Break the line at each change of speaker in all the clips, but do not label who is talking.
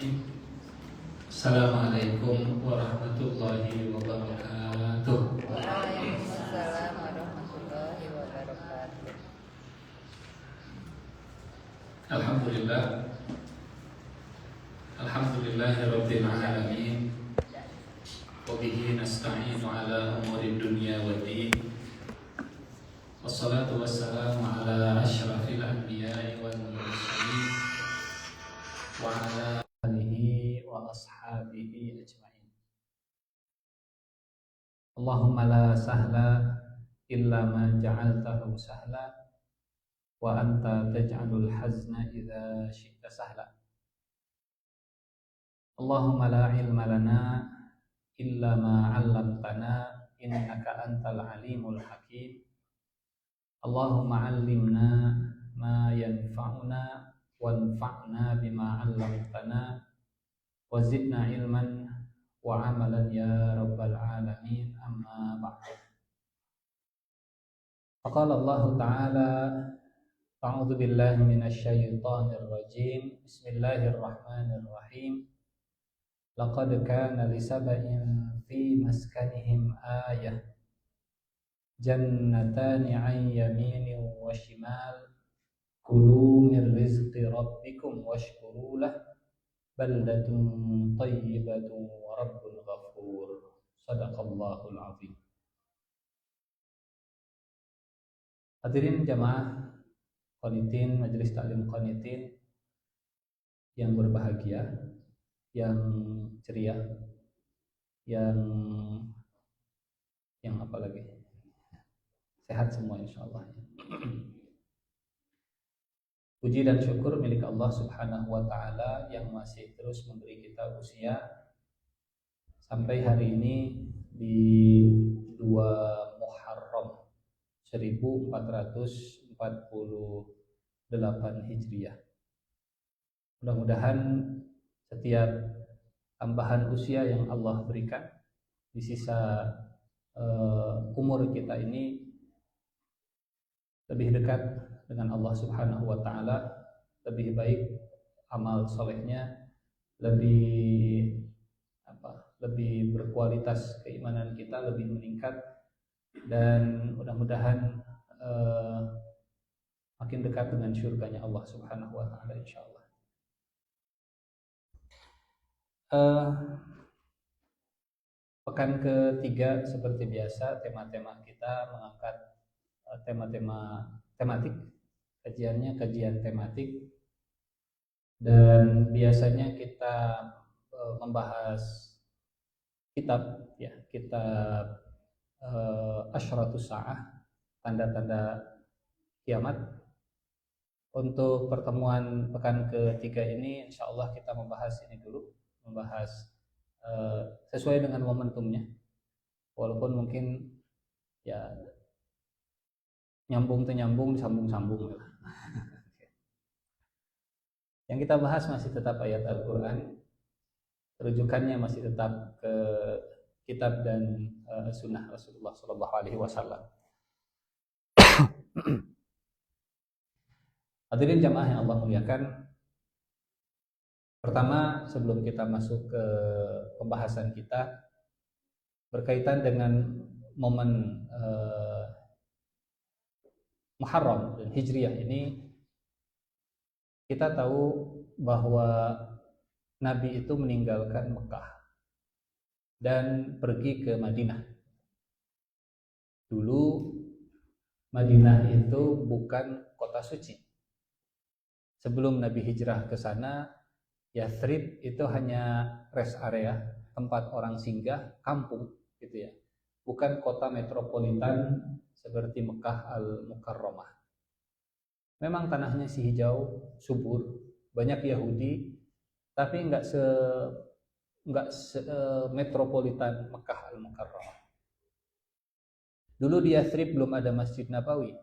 Assalamualaikum warahmatullahi wabarakatuh.
Waalaikumsalam warahmatullahi wabarakatuh.
Alhamdulillah, alhamdulillahirabbil alamin. Wa bihi nasta'inu ala umuri dunya waddin. Wassalatu wassalamu ala asyrafil anbiya'i wal mursalin wa ala alihi wa ashabihi ajma'in. Allahumma la sahla illa ma ja'altahu sahla wa anta taj'alul hazna idza syi'ta sahla. Allahumma la ilma lana illa ma 'allamtana innaka antal alimul hakim. Allahumma 'allimna ma yanfa'una wanfa'na bima 'allamtana wa zidna ilman wa 'amalan ya rabbal alamin. Amma ba'd. Faqala Allah ta'ala a'udzu billahi minasy syaithanir rajim. Bismillahirrahmanirrahim. Laqad kana li sab'in fi maskanihim ayah. Jannatani 'an yaminin wa shimal. Kulu min rizqi rabbikum washkuru lah. Baldatun thayyibatun wa rabbun ghafur. Shadaqallahul azim. Hadirin jamaah qanitin, majelis taklim qanitin yang berbahagia, yang ceria, yang apa lagi? Sehat semua insyaallah. Puji dan syukur milik Allah Subhanahu wa taala yang masih terus memberi kita usia sampai hari ini di 2 Muharram 1448 Hijriah. Mudah-mudahan setiap tambahan usia yang Allah berikan di sisa umur kita ini lebih dekat dengan Allah Subhanahu wa taala, lebih baik amal solehnya, lebih berkualitas keimanan kita, lebih meningkat, dan mudah-mudahan makin dekat dengan syurganya Allah Subhanahu wa taala insyaallah. Pekan ketiga seperti biasa tema-tema kita mengangkat tematik, kajian tematik, dan biasanya kita membahas kitab Asyratus Sa'ah, tanda-tanda kiamat. Untuk pertemuan pekan ketiga ini insyaallah kita membahas ini dulu, sesuai dengan momentumnya, walaupun mungkin ya nyambung disambung-sambung lah. Yang kita bahas masih tetap ayat Al-Quran, rujukannya masih tetap ke kitab dan sunnah Rasulullah SAW. Hadirin jamaah yang Allah muliakan, pertama sebelum kita masuk ke pembahasan kita berkaitan dengan momen Muharram dan Hijriah ini, kita tahu bahwa Nabi itu meninggalkan Mekah dan pergi ke Madinah. Dulu Madinah itu bukan kota suci. Sebelum Nabi hijrah ke sana, Yathrib itu hanya rest area, tempat orang singgah, kampung gitu ya. Bukan kota metropolitan seperti Mekah Al-Mukarramah. Memang tanahnya si hijau, subur, banyak Yahudi, tapi enggak se metropolitan Mekah Al-Mukarramah. Dulu di Yathrib belum ada Masjid Nabawi.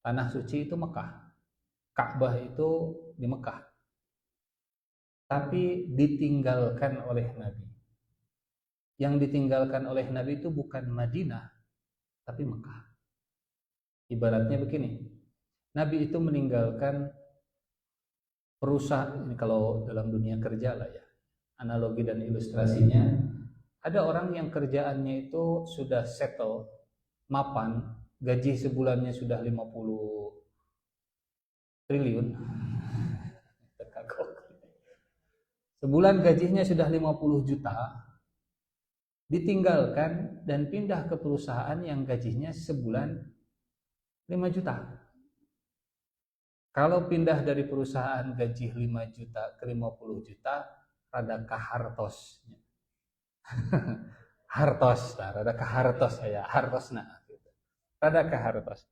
Tanah suci itu Mekah. Ka'bah itu di Mekah. Tapi ditinggalkan oleh Nabi. Yang ditinggalkan oleh Nabi itu bukan Madinah, tapi Mekah. Ibaratnya begini, Nabi itu meninggalkan perusahaan ini kalau dalam dunia kerja lah ya, analogi dan ilustrasinya, ada orang yang kerjaannya itu sudah settle, mapan, gaji sebulannya sudah 50 triliun. Sebulan gajinya sudah 50 juta, ditinggalkan dan pindah ke perusahaan yang gajinya sebulan 5 juta. Kalau pindah dari perusahaan gaji 5 juta ke 50 juta, rada kahartos. Hartos, nah, rada kahartos saya, hartos nah. Rada kahartos.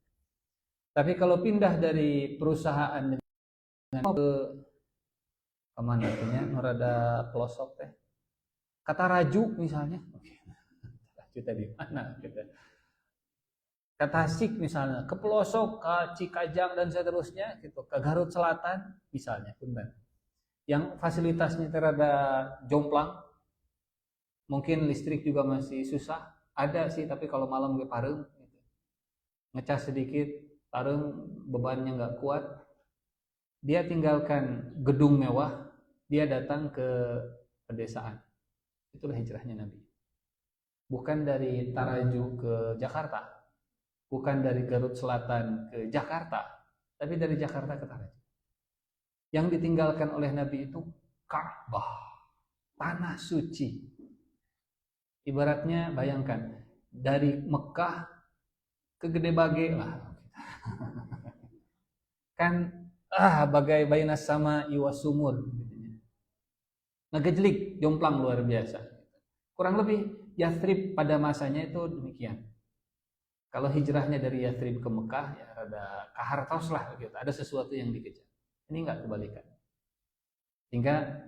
Tapi kalau pindah dari perusahaan ke kemana punya, rada pelosok teh. Kata Raju misalnya, Raju tadi mana gitu. Ke Tasik misalnya, ke pelosok, ke Cikajang dan seterusnya gitu, ke Garut Selatan misalnya, benar. Yang fasilitasnya terada jomplang, mungkin listrik juga masih susah, ada sih tapi kalau malam gue pareng gitu. Ngecas sedikit, pareng bebannya nggak kuat. Dia tinggalkan gedung mewah, dia datang ke pedesaan. Itulah hijrahnya Nabi. Bukan dari Taraju ke Jakarta, bukan dari Garut Selatan ke Jakarta, tapi dari Jakarta ke Taraju. Yang ditinggalkan oleh Nabi itu Ka'bah, tanah suci. Ibaratnya bayangkan, dari Mekah ke Gede Bage lah. Kan bagai bainas sama iwas sumur. Ngegejlik, jomplang luar biasa. Kurang lebih Yathrib pada masanya itu demikian. Kalau hijrahnya dari Yathrib ke Mekah, ya ada kahartos lah gitu. Ada sesuatu yang dikejar. Ini enggak kebalikan. Sehingga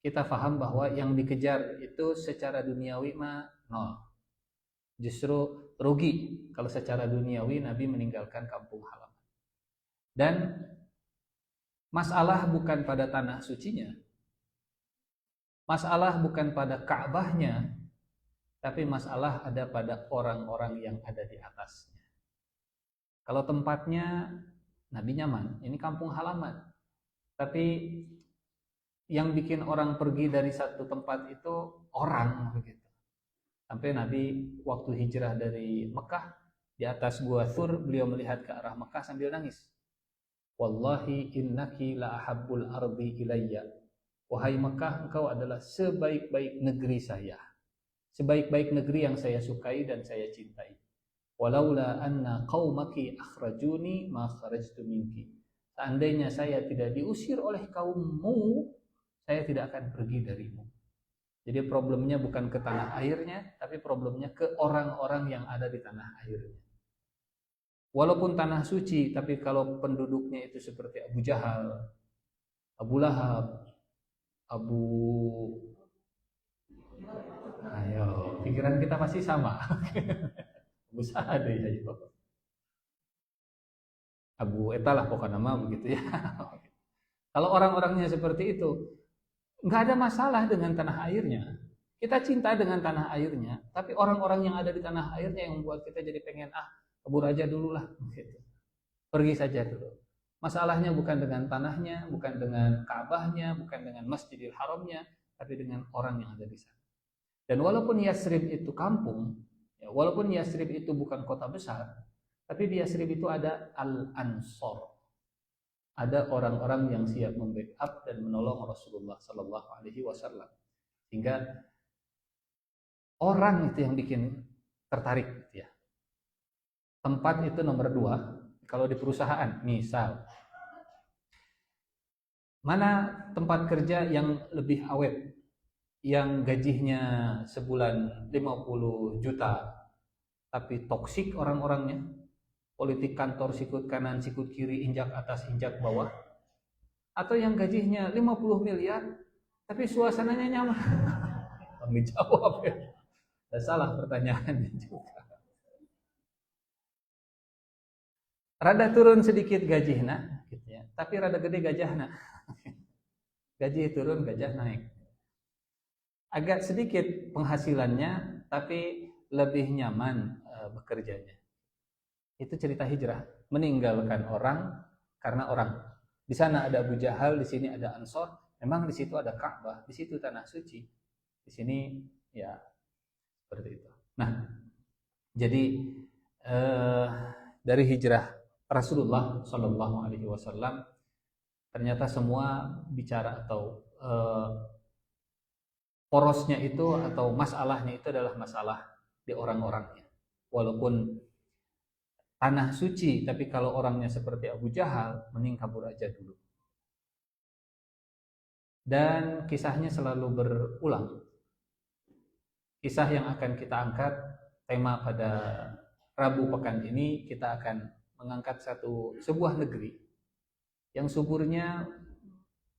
kita paham bahwa yang dikejar itu secara duniawi mah nol. Justru rugi kalau secara duniawi Nabi meninggalkan kampung halaman. Dan masalah bukan pada tanah sucinya. Masalah bukan pada Ka'bahnya, tapi masalah ada pada orang-orang yang ada di atasnya. Kalau tempatnya Nabi nyaman, ini kampung halaman. Tapi yang bikin orang pergi dari satu tempat itu orang begitu. Sampai Nabi waktu hijrah dari Mekah, di atas Gua Thur beliau melihat ke arah Mekah sambil nangis. Wallahi innaki la ahabbul ardi ilayya. Wahai Mekah, engkau adalah sebaik-baik negeri saya. Sebaik-baik negeri yang saya sukai dan saya cintai. Walaula anna qaumaki akhrajuni ma kharajtu minki. Seandainya saya tidak diusir oleh kaummu, saya tidak akan pergi darimu. Jadi problemnya bukan ke tanah airnya, tapi problemnya ke orang-orang yang ada di tanah airnya. Walaupun tanah suci, tapi kalau penduduknya itu seperti Abu Jahal, Abu Lahab, ayo, pikiran kita pasti sama. Abu Sa'ad ya, Abu etalah pokoknya nama begitu ya. Kalau orang-orangnya seperti itu, nggak ada masalah dengan tanah airnya. Kita cinta dengan tanah airnya, tapi orang-orang yang ada di tanah airnya yang membuat kita jadi pengen kabur aja dulu lah, gitu. Pergi saja dulu. Masalahnya bukan dengan tanahnya, bukan dengan Ka'bahnya, bukan dengan Masjidil Haramnya, tapi dengan orang yang ada di sana. Dan walaupun Yathrib itu kampung, ya, walaupun Yathrib itu bukan kota besar, tapi di Yathrib itu ada Al-Ansor. Ada orang-orang yang siap membackup dan menolong Rasulullah Sallallahu Alaihi Wasallam. Sehingga orang itu yang bikin tertarik, gitu ya. Tempat itu nomor 2. Kalau di perusahaan, misal, mana tempat kerja yang lebih awet, yang gajinya sebulan 50 juta, tapi toksik orang-orangnya, politik kantor sikut kanan, sikut kiri, injak atas, injak bawah, atau yang gajinya 50 miliar, tapi suasananya nyaman? Bang dijawab ya. Tidak salah pertanyaannya juga. Rada turun sedikit gajihna, gitu ya. Tapi rada gede gajahna. Gaji turun, gajah naik. Agak sedikit penghasilannya, tapi lebih nyaman bekerjanya. Itu cerita hijrah. Meninggalkan orang karena orang. Di sana ada Abu Jahal, di sini ada Ansor. Memang di situ ada Ka'bah, di situ tanah suci. Di sini ya seperti itu. Nah, jadi dari hijrah Rasulullah Shallallahu Alaihi Wasallam ternyata semua bicara atau porosnya itu atau masalahnya itu adalah masalah di orang-orangnya. Walaupun tanah suci, tapi kalau orangnya seperti Abu Jahal, mending kabur aja dulu. Dan kisahnya selalu berulang. Kisah yang akan kita angkat, tema pada Rabu pekan ini, kita akan mengangkat sebuah negeri yang suburnya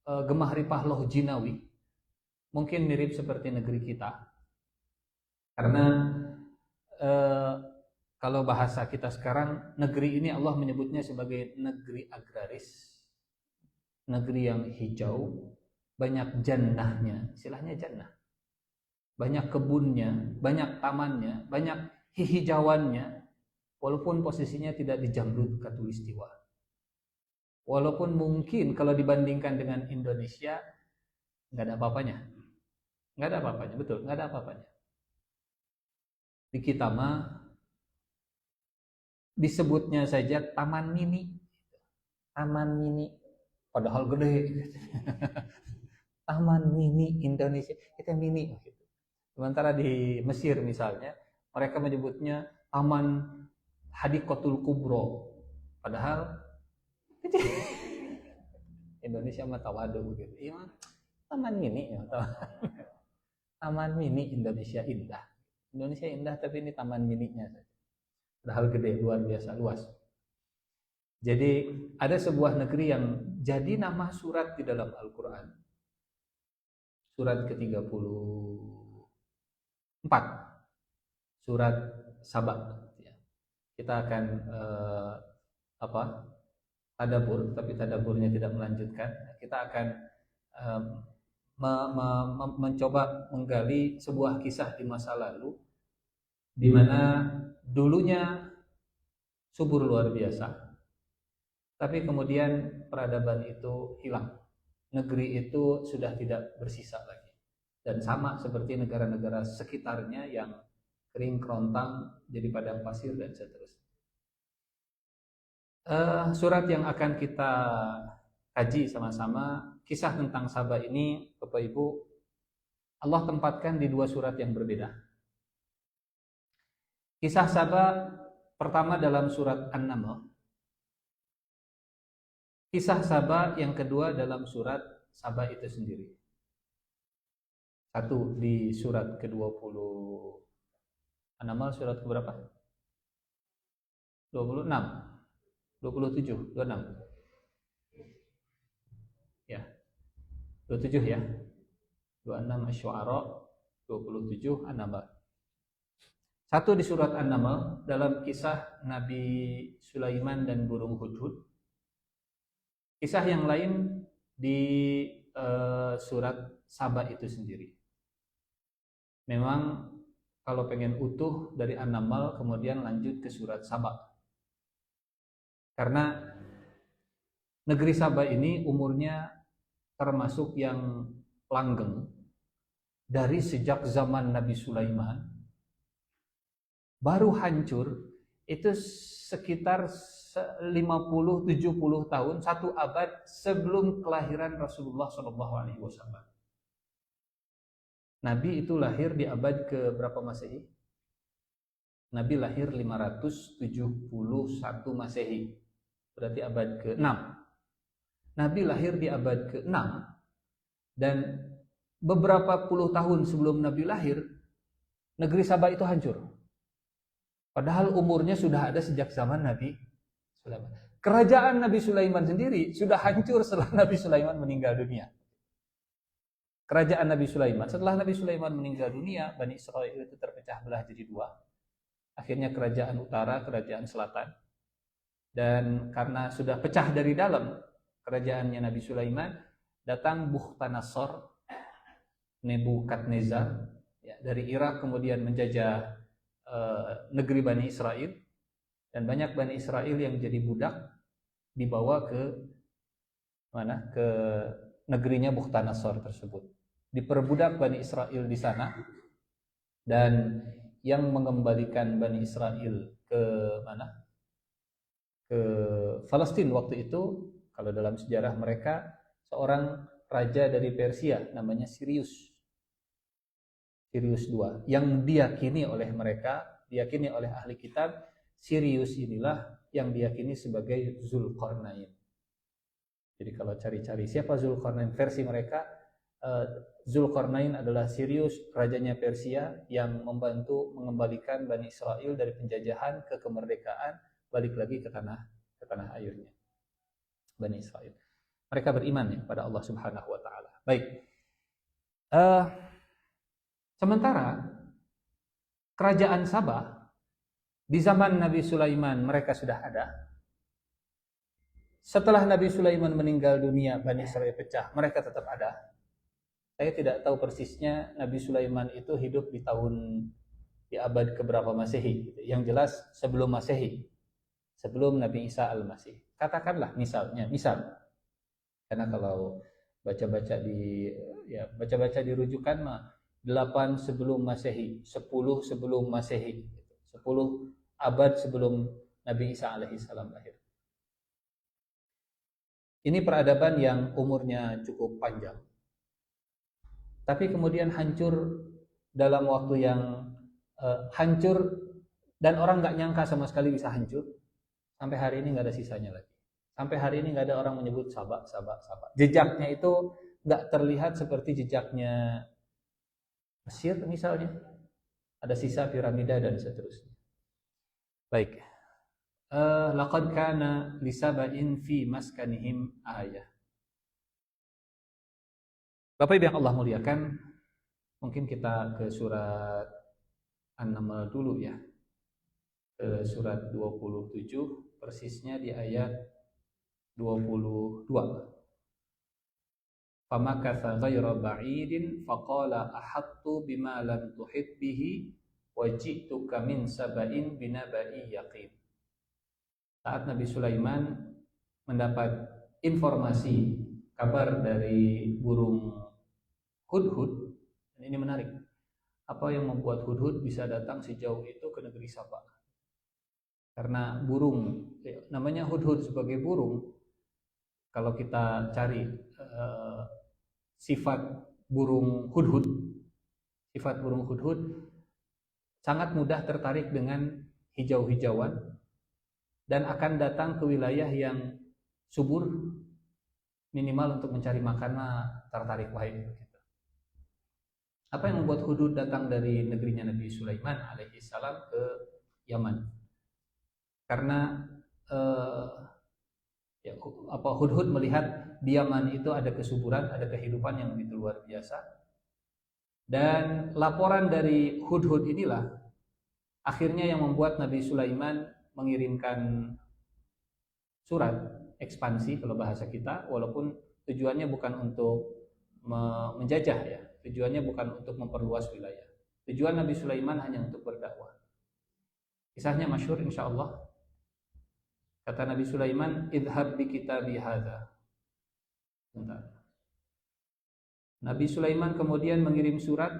gemah ripah loh jinawi, mungkin mirip seperti negeri kita, karena kalau bahasa kita sekarang, negeri ini Allah menyebutnya sebagai negeri agraris, negeri yang hijau, banyak jannahnya, istilahnya jannah, banyak kebunnya, banyak tamannya, banyak hijauannya, walaupun posisinya tidak di Jamrud Khatulistiwa. Walaupun mungkin kalau dibandingkan dengan Indonesia nggak ada apa-apanya, nggak ada apa-apanya, betul, nggak ada apa-apanya. Di kita mah disebutnya saja taman mini, padahal gede. Taman mini Indonesia, kita mini. Sementara di Mesir misalnya, mereka menyebutnya Taman Hadikotul Kubro, padahal Indonesia mah tawadu gitu. Iya, taman mini ya. Taman mini Indonesia indah. Indonesia indah tapi ini taman mininya saja. Padahal gede, luar biasa luas. Jadi ada sebuah negeri yang jadi nama surat di dalam Al-Qur'an. Surat ke-34. Surat Saba. Kita akan tadabbur, tapi tadabburnya tidak melanjutkan. Kita akan mencoba menggali sebuah kisah di masa lalu, di mana dulunya subur luar biasa, tapi kemudian peradaban itu hilang. Negeri itu sudah tidak bersisa lagi, dan sama seperti negara-negara sekitarnya yang kering kerontang jadi padang pasir dan seterusnya. Surat yang akan kita kaji sama-sama, kisah tentang Saba ini, Bapak Ibu, Allah tempatkan di dua surat yang berbeda. Kisah Saba pertama dalam surat An-Naml, kisah Saba yang kedua dalam surat Saba itu sendiri. Satu di surat ke-20, An-Naml surat keberapa? 26, 27, 26. Ya. 27 ya. 26 Asy-Syu'ara, 27 An-Naml. Satu di surat An-Naml dalam kisah Nabi Sulaiman dan burung hudhud. Kisah yang lain di surat Saba itu sendiri. Memang kalau pengen utuh dari An-Naml kemudian lanjut ke surat Saba. Karena negeri Saba ini umurnya termasuk yang langgeng dari sejak zaman Nabi Sulaiman, baru hancur itu sekitar 50-70 tahun, satu abad sebelum kelahiran Rasulullah SAW. Nabi itu lahir di abad ke berapa Masehi? Nabi lahir 571 Masehi, berarti abad ke-6. Nabi lahir di abad ke-6, dan beberapa puluh tahun sebelum Nabi lahir, negeri Saba itu hancur. Padahal umurnya sudah ada sejak zaman Nabi Sulaiman. Kerajaan Nabi Sulaiman sendiri sudah hancur setelah Nabi Sulaiman meninggal dunia. Kerajaan Nabi Sulaiman, setelah Nabi Sulaiman meninggal dunia, Bani Israil itu terpecah belah jadi dua. Akhirnya kerajaan utara, kerajaan selatan. Dan karena sudah pecah dari dalam kerajaannya Nabi Sulaiman, datang Bukhtanasor, Nebukadnezar ya, dari Irak, kemudian menjajah negeri Bani Israel, dan banyak Bani Israel yang jadi budak dibawa ke ke negerinya Bukhtanasor tersebut. Diperbudak Bani Israel di sana, dan yang mengembalikan Bani Israel ke ke Palestina waktu itu, kalau dalam sejarah mereka, seorang raja dari Persia namanya Sirius II, yang diyakini oleh mereka, diyakini oleh ahli kitab, Sirius inilah yang diyakini sebagai Zulkarnain. Jadi kalau cari-cari siapa Zulkarnain versi mereka, Zulkarnain adalah Sirius, rajanya Persia, yang membantu mengembalikan Bani Israel dari penjajahan ke kemerdekaan, balik lagi ke tanah airnya. Bani Israel. Mereka beriman ya pada Allah Subhanahu wa taala. Baik. Sementara kerajaan Sabah di zaman Nabi Sulaiman mereka sudah ada. Setelah Nabi Sulaiman meninggal dunia, Bani Israel pecah, mereka tetap ada. Saya tidak tahu persisnya Nabi Sulaiman itu hidup di abad keberapa Masehi. Yang jelas sebelum Masehi, sebelum Nabi Isa Al-Masih. Katakanlah misal. Karena kalau baca-baca di rujukan mah 8 sebelum Masehi, 10 sebelum Masehi, 10 abad sebelum Nabi Isa alaihi salam lahir. Ini peradaban yang umurnya cukup panjang, tapi kemudian hancur dalam waktu yang hancur, dan orang nggak nyangka sama sekali bisa hancur. Sampai hari ini nggak ada sisanya lagi. Sampai hari ini nggak ada orang menyebut Sabah. Jejaknya itu nggak terlihat seperti jejaknya Mesir misalnya. Ada sisa piramida dan seterusnya. Baik. Laqad kana lisaba'in fi maskanihim ayah. Bapak Ibu yang Allah muliakan, mungkin kita ke surat An-Naml dulu ya. Ke surat 27, persisnya di ayat 22. Famakatha ghayra ba'idin faqala ahattu bima lam tuhit bihi wa ji'tuka min saba'in binaba'i yaqin. Saat Nabi Sulaiman mendapat informasi, kabar dari burung hudhud, dan ini menarik. Apa yang membuat hudhud bisa datang sejauh itu ke negeri Sabah? Karena burung, namanya hudhud sebagai burung, kalau kita cari sifat burung hudhud sangat mudah tertarik dengan hijau-hijauan, dan akan datang ke wilayah yang subur, minimal untuk mencari makan tertarik wae gitu. Apa yang membuat hudhud datang dari negerinya Nabi Sulaiman alaihi salam ke Yaman? Karena hudhud melihat di Yaman itu ada kesuburan, ada kehidupan yang begitu luar biasa. Dan laporan dari hudhud inilah akhirnya yang membuat Nabi Sulaiman mengirimkan surat ekspansi kalau bahasa kita, walaupun tujuannya bukan untuk menjajah ya, tujuannya bukan untuk memperluas wilayah. Tujuan Nabi Sulaiman hanya untuk berdakwah. Kisahnya masyhur insyaallah. Kata Nabi Sulaiman, idhab bi kitabi hadza. Nabi Sulaiman kemudian mengirim surat,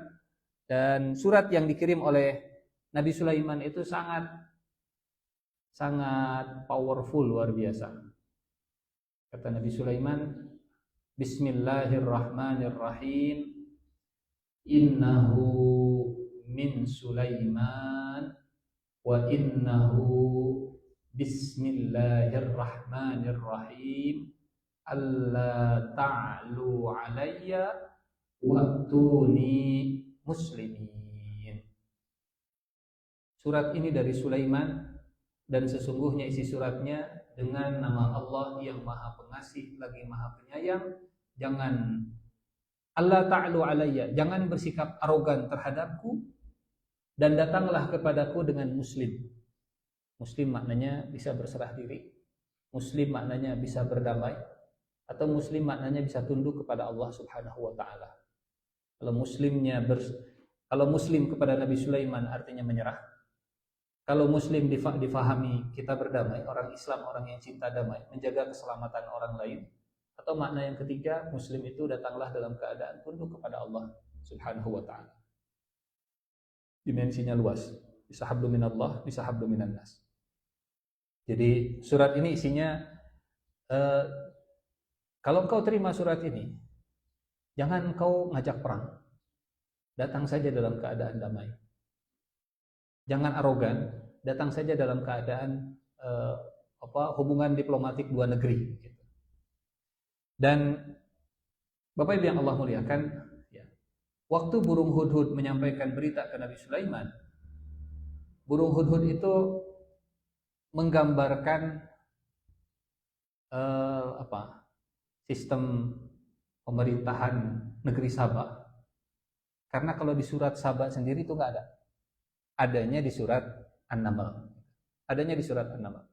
dan surat yang dikirim oleh Nabi Sulaiman itu sangat powerful, luar biasa. Kata Nabi Sulaiman, Bismillahirrahmanirrahim, innahu min Sulaiman wa innahu bismillahirrahmanirrahim alla ta'lu alayya wa'tuni muslimin. Surat ini dari Sulaiman, dan sesungguhnya isi suratnya dengan nama Allah yang Maha Pengasih lagi Maha Penyayang. Jangan Allah ta'lu alayya, jangan bersikap arogan terhadapku, dan datanglah kepadaku dengan muslim. Muslim maknanya bisa berserah diri, muslim maknanya bisa berdamai, atau muslim maknanya bisa tunduk kepada Allah Subhanahu wa taala. Kalau muslim kepada Nabi Sulaiman artinya menyerah. Kalau muslim difahami kita berdamai, orang Islam, orang yang cinta damai, menjaga keselamatan orang lain. Atau makna yang ketiga, muslim itu datanglah dalam keadaan tunduk kepada Allah Subhanahu wa taala. Dimensinya luas. Bisa hablu minallah, bisa hablu minan nas. Jadi surat ini isinya kalau engkau terima surat ini, jangan engkau ngajak perang. Datang saja dalam keadaan damai. Jangan arogan, datang saja dalam keadaan hubungan diplomatik dua negeri. Dan Bapak Ibu yang Allah muliakan, ya, waktu burung hudhud menyampaikan berita ke Nabi Sulaiman, burung hudhud itu menggambarkan sistem pemerintahan negeri Saba. Karena kalau di surat Saba sendiri itu nggak ada. Adanya di surat An-Naml. Adanya di surat An-Naml.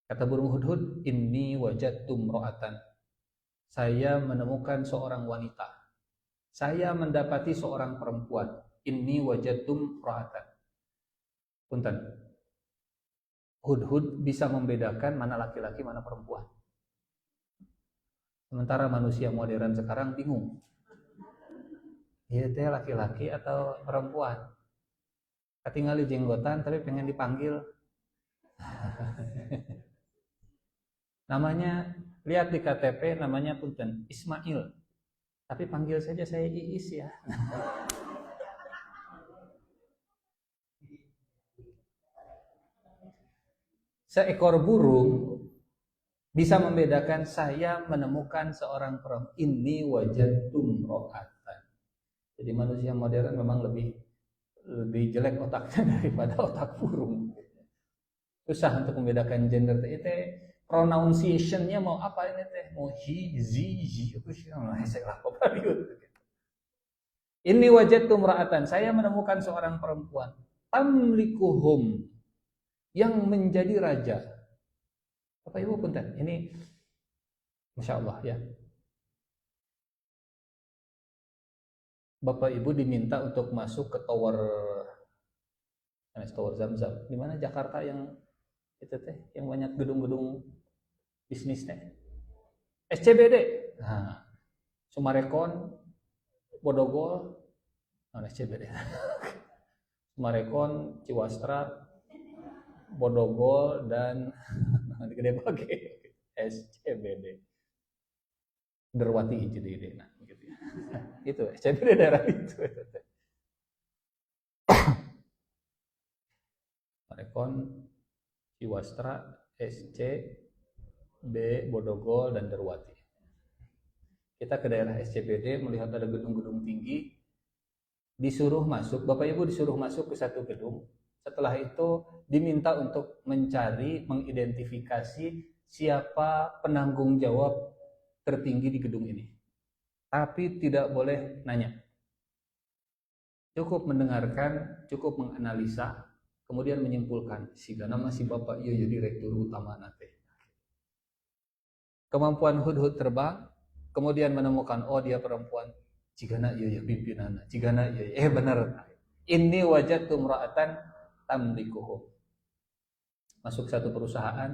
Kata burung hudhud, inni wajadtu imra'atan. Saya menemukan seorang wanita. Saya mendapati seorang perempuan. Inni wajadtu imra'atan. Punten. Hudhud bisa membedakan mana laki-laki, mana perempuan. Sementara manusia modern sekarang bingung. Iya teh laki-laki atau perempuan. Ketinggali jenggotan tapi pengen dipanggil. Namanya, lihat di KTP namanya punten Ismail. Tapi panggil saja saya Iis ya. Seekor burung bisa membedakan saya menemukan seorang perempuan. Ini wajadtu imra'atan. Jadi manusia modern memang lebih jelek otaknya daripada otak burung. Susah untuk membedakan gender itu. Pronunciation-nya mau apa ini teh? Mau he, zi, itu sih saya apa gitu. Ini wajadtu imra'atan. Saya menemukan seorang perempuan. Tamlikuhum, yang menjadi raja. Bapak Ibu punten, ini Masya Allah ya. Bapak Ibu diminta untuk masuk ke tower Zamzam. Di mana Jakarta yang itu teh, yang banyak gedung-gedung bisnis teh. SCBD. Nah, Sumarekon, Bodogol, SCBD. Sumarekon, Ciwastra, Bodogol, dan Gede Bage, SCBD. Derwati jadi nah gitu ya. Itu SCBD daerah itu. Sumarekon, Ciwastra, SCB, Bodogol, dan Derwati. Kita ke daerah SCBD melihat ada gedung-gedung tinggi, disuruh masuk, Bapak Ibu disuruh masuk ke satu gedung. Setelah itu diminta untuk mencari, mengidentifikasi siapa penanggung jawab tertinggi di gedung ini. Tapi tidak boleh nanya. Cukup mendengarkan, cukup menganalisa, kemudian menyimpulkan siga nama si Bapak ieu direktur utama nate. Kemampuan hudhud terbang, kemudian menemukan oh dia perempuan, cigana ieu pimpinanna, cigana ieu bener. Inni wajadtu imra'atan tamlikuhum. Masuk satu perusahaan,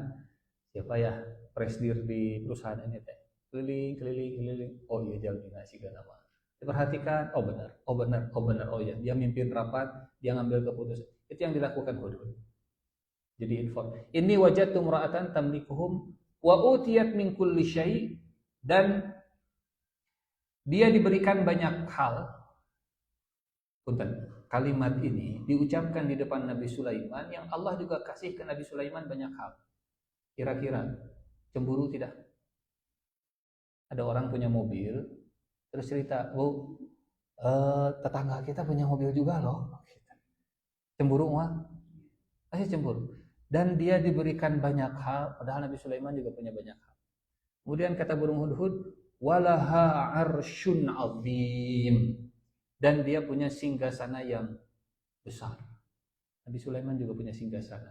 siapa ya presidir di perusahaan ini teh? Keliling. Oh iya jalmina sigana mah. Diperhatikan, oh benar, oh ya, dia mimpin rapat, dia ngambil keputusan. Itu yang dilakukan hudhud. Jadi info. Inni wajadtu imra'atan tamlikuhum wa utiyat min kulli syai', dan dia diberikan banyak hal. Punten. Kalimat ini diucapkan di depan Nabi Sulaiman yang Allah juga kasih ke Nabi Sulaiman banyak hal. Kira-kira cemburu tidak? Ada orang punya mobil, terus cerita, oh tetangga kita punya mobil juga loh. Cemburu mah? Pasti cemburu. Dan dia diberikan banyak hal, padahal Nabi Sulaiman juga punya banyak hal. Kemudian kata burung hudhud, walaha arsyun azim. Dan dia punya singgasana yang besar. Nabi Sulaiman juga punya singgasana.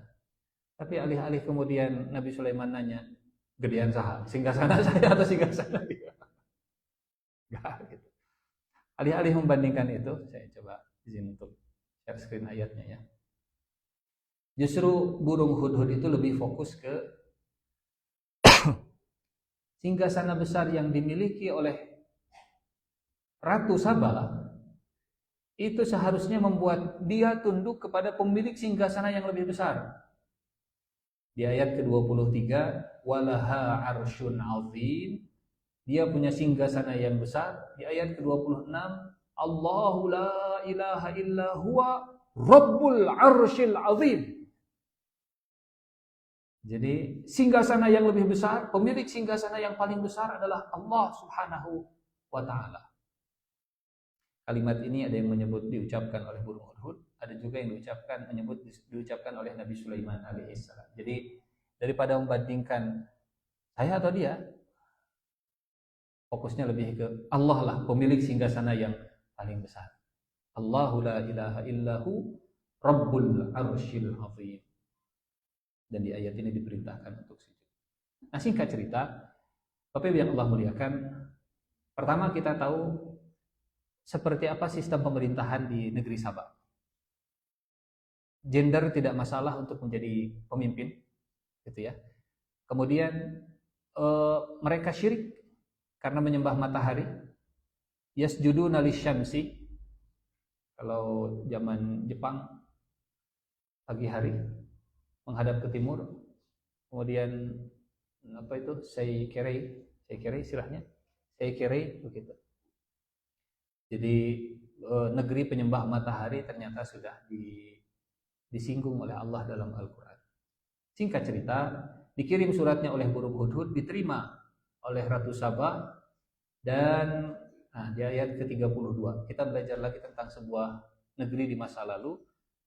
Tapi alih-alih kemudian Nabi Sulaiman nanya, gedean saha? Singgasana saya atau singgasana dia? Enggak gitu. Alih-alih membandingkan itu, saya coba izin untuk share screen ayatnya ya. Justru burung hudhud itu lebih fokus ke singgasana besar yang dimiliki oleh Ratu Saba itu seharusnya membuat dia tunduk kepada pemilik singgasana yang lebih besar. Di ayat ke-23, walaha arsyun azim, dia punya singgasana yang besar. Di ayat ke-26, Allahu la ilaha illa huwa rabbul arsyil azim. Jadi singgasana yang lebih besar, pemilik singgasana yang paling besar adalah Allah Subhanahu wa taala. Kalimat ini ada yang menyebut diucapkan oleh burung hudhud, ada juga yang diucapkan oleh Nabi Sulaiman alaihissalam. Jadi daripada membandingkan saya atau dia, fokusnya lebih ke Allah lah, pemilik singgasana yang paling besar. Allahu la ilaha illahu rabbul arsyil azim. Dan di ayat ini diperintahkan untuk sujud. Nah, singkat cerita, Bapak Ibu yang Allah muliakan, pertama kita tahu seperti apa sistem pemerintahan di negeri Sabah. Gender tidak masalah untuk menjadi pemimpin, gitu ya. Kemudian mereka syirik karena menyembah matahari. Yasjuduna lisyamsi. Kalau zaman Jepang pagi hari menghadap ke timur, kemudian apa itu Seikirei istilahnya Seikirei begitu. Jadi negeri penyembah matahari ternyata sudah disinggung oleh Allah dalam Al-Quran. Singkat cerita, dikirim suratnya oleh burung hudhud, diterima oleh Ratu Sabah, dan di ayat ke-32 kita belajar lagi tentang sebuah negeri di masa lalu,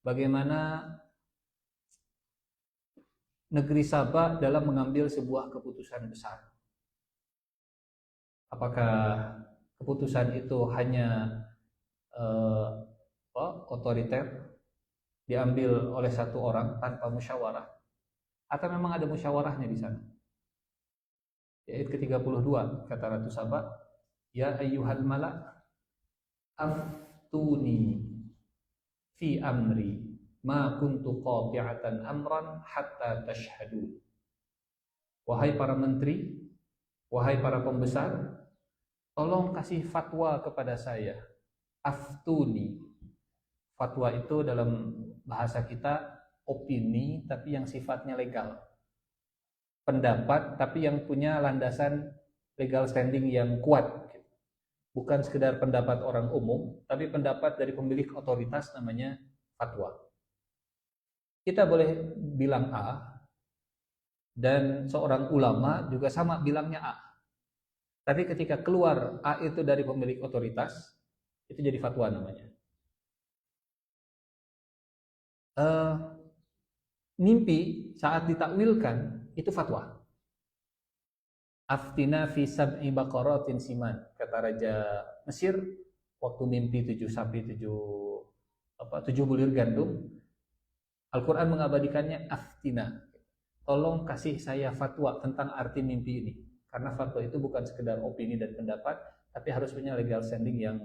bagaimana negeri Sabah dalam mengambil sebuah keputusan besar. Apakah keputusan itu hanya otoriter, diambil oleh satu orang tanpa musyawarah, atau memang ada musyawarahnya di sana? Ayat ke-32 kata Ratu Sabah, ya ayyuhal malak aftuni fi amri ma kuntu qati'atan amran hatta tashhadun. Wahai para menteri, wahai para pembesar, tolong kasih fatwa kepada saya. Aftuni. Fatwa itu dalam bahasa kita opini tapi yang sifatnya legal. Pendapat tapi yang punya landasan legal standing yang kuat. Bukan sekedar pendapat orang umum, tapi pendapat dari pemilik otoritas, namanya fatwa. Kita boleh bilang A, dan seorang ulama juga sama bilangnya A. Tapi ketika keluar A itu dari pemilik otoritas, itu jadi fatwa namanya. Mimpi saat ditakwilkan itu fatwa. Aftina fi sab'i baqaratin siman, kata Raja Mesir waktu mimpi 7 sapi 7 bulir gandum. Al-Quran mengabadikannya aftina. Tolong kasih saya fatwa tentang arti mimpi ini. Karena fatwa itu bukan sekedar opini dan pendapat, tapi harus punya legal standing yang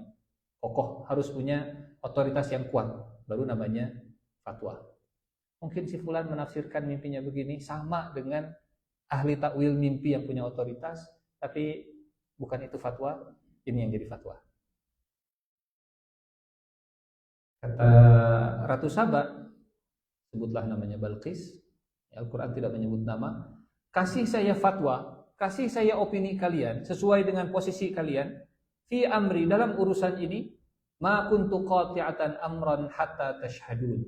kokoh, harus punya otoritas yang kuat, baru namanya fatwa. Mungkin si fulan menafsirkan mimpinya begini, sama dengan ahli takwil mimpi yang punya otoritas, tapi bukan itu fatwa, ini yang jadi fatwa. Kata Ratu Saba, sebutlah namanya Balqis, Al-Quran tidak menyebut nama, kasih saya fatwa, kasih saya opini kalian sesuai dengan posisi kalian fi amri, dalam urusan ini, ma kuntu qati'atan amran hatta tashhadun.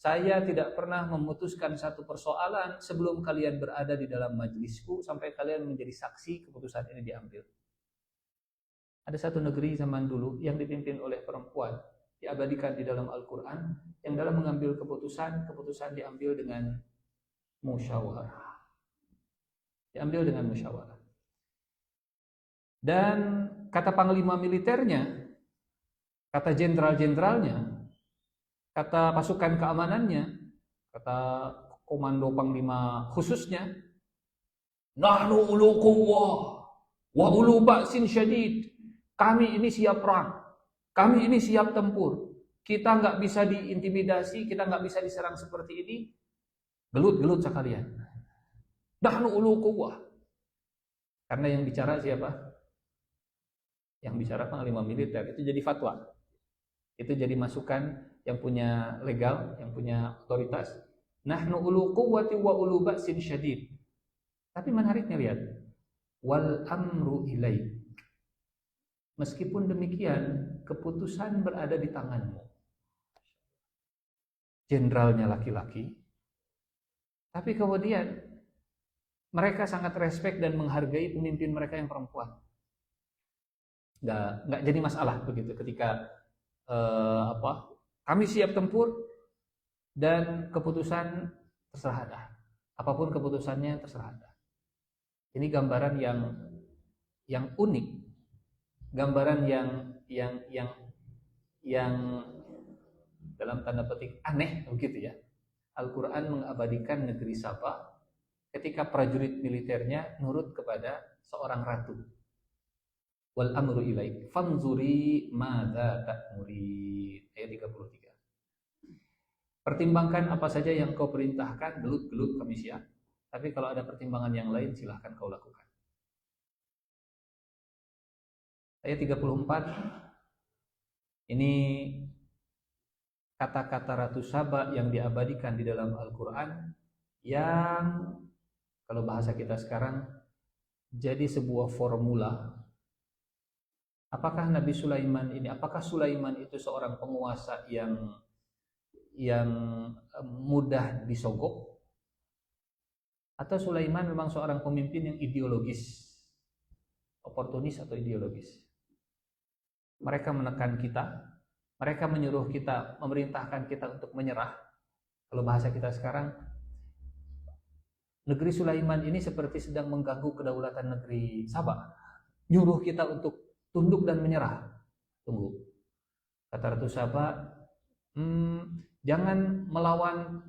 Saya tidak pernah memutuskan satu persoalan sebelum kalian berada di dalam majlisku, sampai kalian menjadi saksi keputusan ini diambil. Ada satu negeri zaman dulu yang dipimpin oleh perempuan, diabadikan di dalam Al-Quran, yang dalam mengambil keputusan diambil dengan musyawarah. Diambil dengan musyawarah. Dan kata panglima militernya, kata jenderal-jenderalnya, kata pasukan keamanannya, kata komando panglima khususnya, nahnu ulu quwwah wa ulu ba'sin syadid. Kami ini siap perang, kami ini siap tempur. Kita nggak bisa diintimidasi, kita nggak bisa diserang seperti ini. Gelut-gelut sekalian. Nahnu ulu quwwah. Karena yang bicara siapa? Yang bicara panglima militer. Itu jadi fatwa. Itu jadi masukan yang punya legal, yang punya otoritas. Nahnu ulu quwwati wa ulu ba'sin syadid. Tapi menariknya lihat. Wal amru ilaik. Meskipun demikian, keputusan berada di tanganmu. Jenderalnya laki-laki. Tapi kemudian mereka sangat respect dan menghargai pemimpin mereka yang perempuan. Nggak jadi masalah begitu ketika kami siap tempur dan keputusan terserah Anda. Apapun keputusannya terserah Anda. Ini gambaran yang unik, gambaran yang dalam tanda petik aneh begitu ya. Al-Quran mengabadikan negeri Saba ketika prajurit militernya nurut kepada seorang ratu. Wal amru ilaik fanzuri madza ta'muri. Ayat 33. Pertimbangkan apa saja yang kau perintahkan, gelut-gelut kami siap. Tapi kalau ada pertimbangan yang lain silahkan kau lakukan. Ayat 34. Ini kata-kata Ratu Saba yang diabadikan di dalam Al-Quran yang kalau bahasa kita sekarang jadi sebuah formula. Apakah Nabi Sulaiman ini, apakah Sulaiman itu seorang penguasa yang mudah disogok? Atau Sulaiman memang seorang pemimpin yang ideologis, oportunis atau ideologis? Mereka menekan kita, mereka menyuruh kita, memerintahkan kita untuk menyerah. Kalau bahasa kita sekarang, negeri Sulaiman ini seperti sedang mengganggu kedaulatan negeri Sabah. Nyuruh kita untuk tunduk dan menyerah. Tunggu. Kata Ratu Sabah, jangan melawan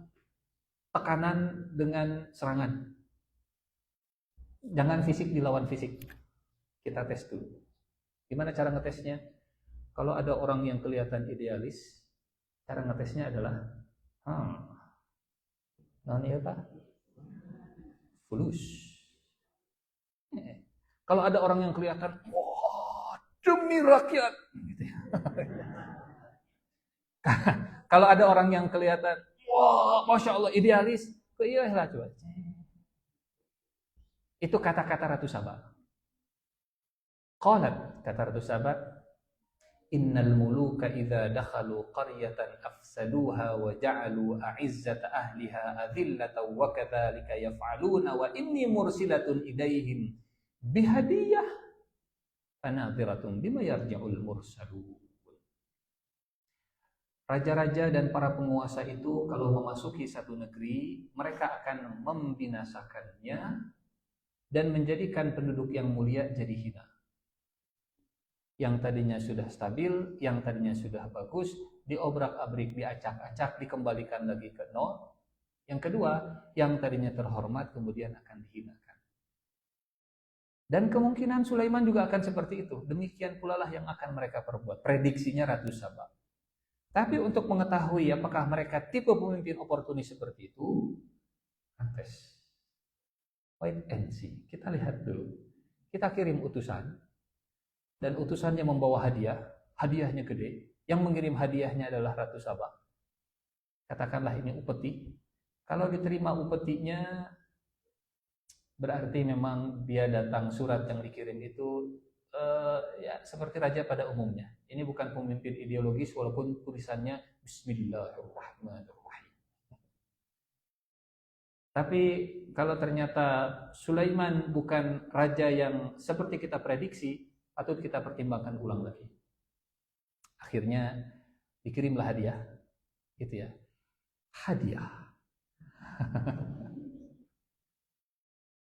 tekanan dengan serangan. Jangan fisik dilawan fisik. Kita tes dulu. Gimana cara ngetesnya? Kalau ada orang yang kelihatan idealis, cara ngetesnya adalah fulus. Kalau ada orang yang kelihatan demi rakyat gitu ya. Kalau ada orang yang kelihatan Masya Allah idealis, keiyalah coba. Itu kata-kata Ratu Saba. Qalat, kata Ratu Saba, innal muluka idza dakhalu qaryatan afsaduha wa ja'alu a'izzata ahliha adhillatan wa kadzalika yaf'aluna wa inni mursilatun ilaihim bihadiyah fanadhiratun bima yarji'ul mursalun. Raja-raja dan para penguasa itu kalau memasuki satu negeri, mereka akan membinasakannya dan menjadikan penduduk yang mulia jadi hina. Yang tadinya sudah stabil, yang tadinya sudah bagus, diobrak-abrik, diacak-acak, dikembalikan lagi ke nol. Yang kedua, yang tadinya terhormat kemudian akan dihinakan. Dan kemungkinan Sulaiman juga akan seperti itu. Demikian pula lah yang akan mereka perbuat. Prediksinya Ratu Saba. Tapi untuk mengetahui apakah mereka tipe pemimpin oportunis seperti itu, tes. Wait and see. Kita lihat dulu. Kita kirim utusan. Dan utusannya membawa hadiah. Hadiahnya gede. Yang mengirim hadiahnya adalah Ratu Saba. Katakanlah ini upeti. Kalau diterima upetinya, berarti memang dia datang surat yang dikirim itu ya seperti raja pada umumnya. Ini bukan pemimpin ideologis walaupun tulisannya Bismillahirrahmanirrahim. Tapi kalau ternyata Sulaiman bukan raja yang seperti kita prediksi, patut kita pertimbangkan ulang lagi. Akhirnya dikirimlah hadiah, gitu ya. Hadiah.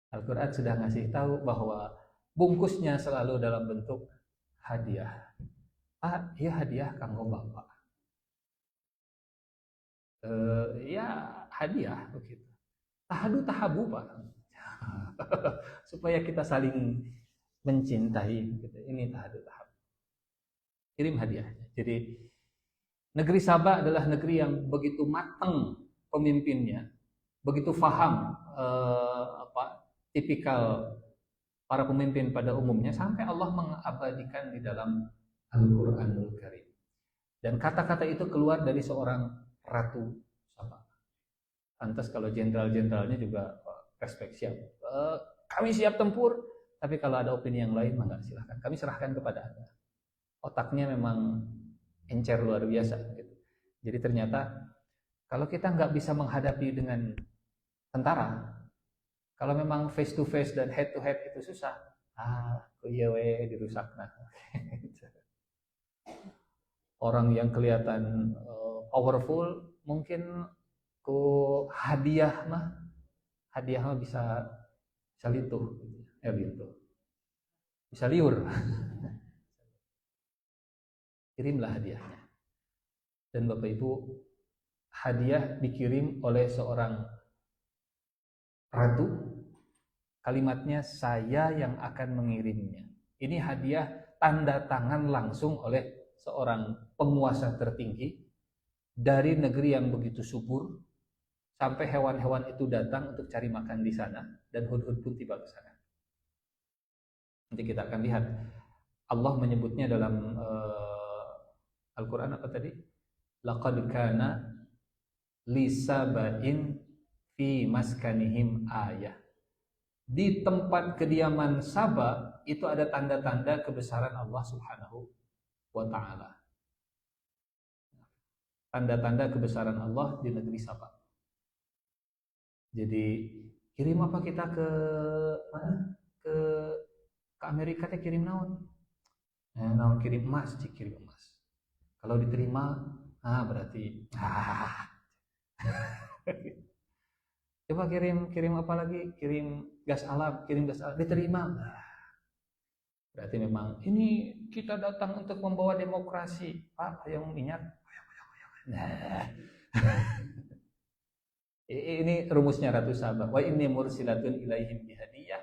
Al-Quran sudah ngasih tahu bahwa bungkusnya selalu dalam bentuk hadiah. Ya hadiah kanggo bapak. Ya hadiah begitu. Tahadu tahabu Pak. Supaya kita saling mencintai gitu. Ini tahadu tahabu. Kirim hadiahnya. Jadi negeri Sabah adalah negeri yang begitu matang pemimpinnya, begitu faham tipikal para pemimpin pada umumnya, sampai Allah mengabadikan di dalam Al-Qur'anul Karim. Dan kata-kata itu keluar dari seorang ratu Saba. Lantas kalau jenderal-jenderalnya juga respect, siap. Kami siap tempur, tapi kalau ada opini yang lain, maka silahkan. Kami serahkan kepada Anda. Otaknya memang encer luar biasa. Gitu. Jadi ternyata kalau kita nggak bisa menghadapi dengan tentara, kalau memang face to face dan head to head itu susah, kuyewe dirusak. Nah, orang yang kelihatan powerful mungkin hadiah mah bisa lintuh, bisa liur. Kirimlah hadiahnya. Dan Bapak Ibu, hadiah dikirim oleh seorang ratu, kalimatnya saya yang akan mengirimnya. Ini hadiah tanda tangan langsung oleh seorang penguasa tertinggi dari negeri yang begitu subur, sampai hewan-hewan itu datang untuk cari makan di sana, dan hudhud pun tiba ke sana. Nanti kita akan lihat Allah menyebutnya dalam Al-Quran apa tadi? Laqad kana lisabain fi maskanihim ayah. Di tempat kediaman Saba itu ada tanda-tanda kebesaran Allah Subhanahu wa ta'ala. Tanda-tanda kebesaran Allah di negeri Saba. Jadi kirim apa kita ke mana? Ke Amerika teh kirim naon? Naon kirim emas, kirim emas. Kalau diterima, berarti coba kirim apa lagi? Kirim gas alam, diterima. Berarti memang ini kita datang untuk membawa demokrasi. Pak, ayo minyak. Ini rumusnya Ratu Saba. Wa inni mursilatun ilaihim bihadiyah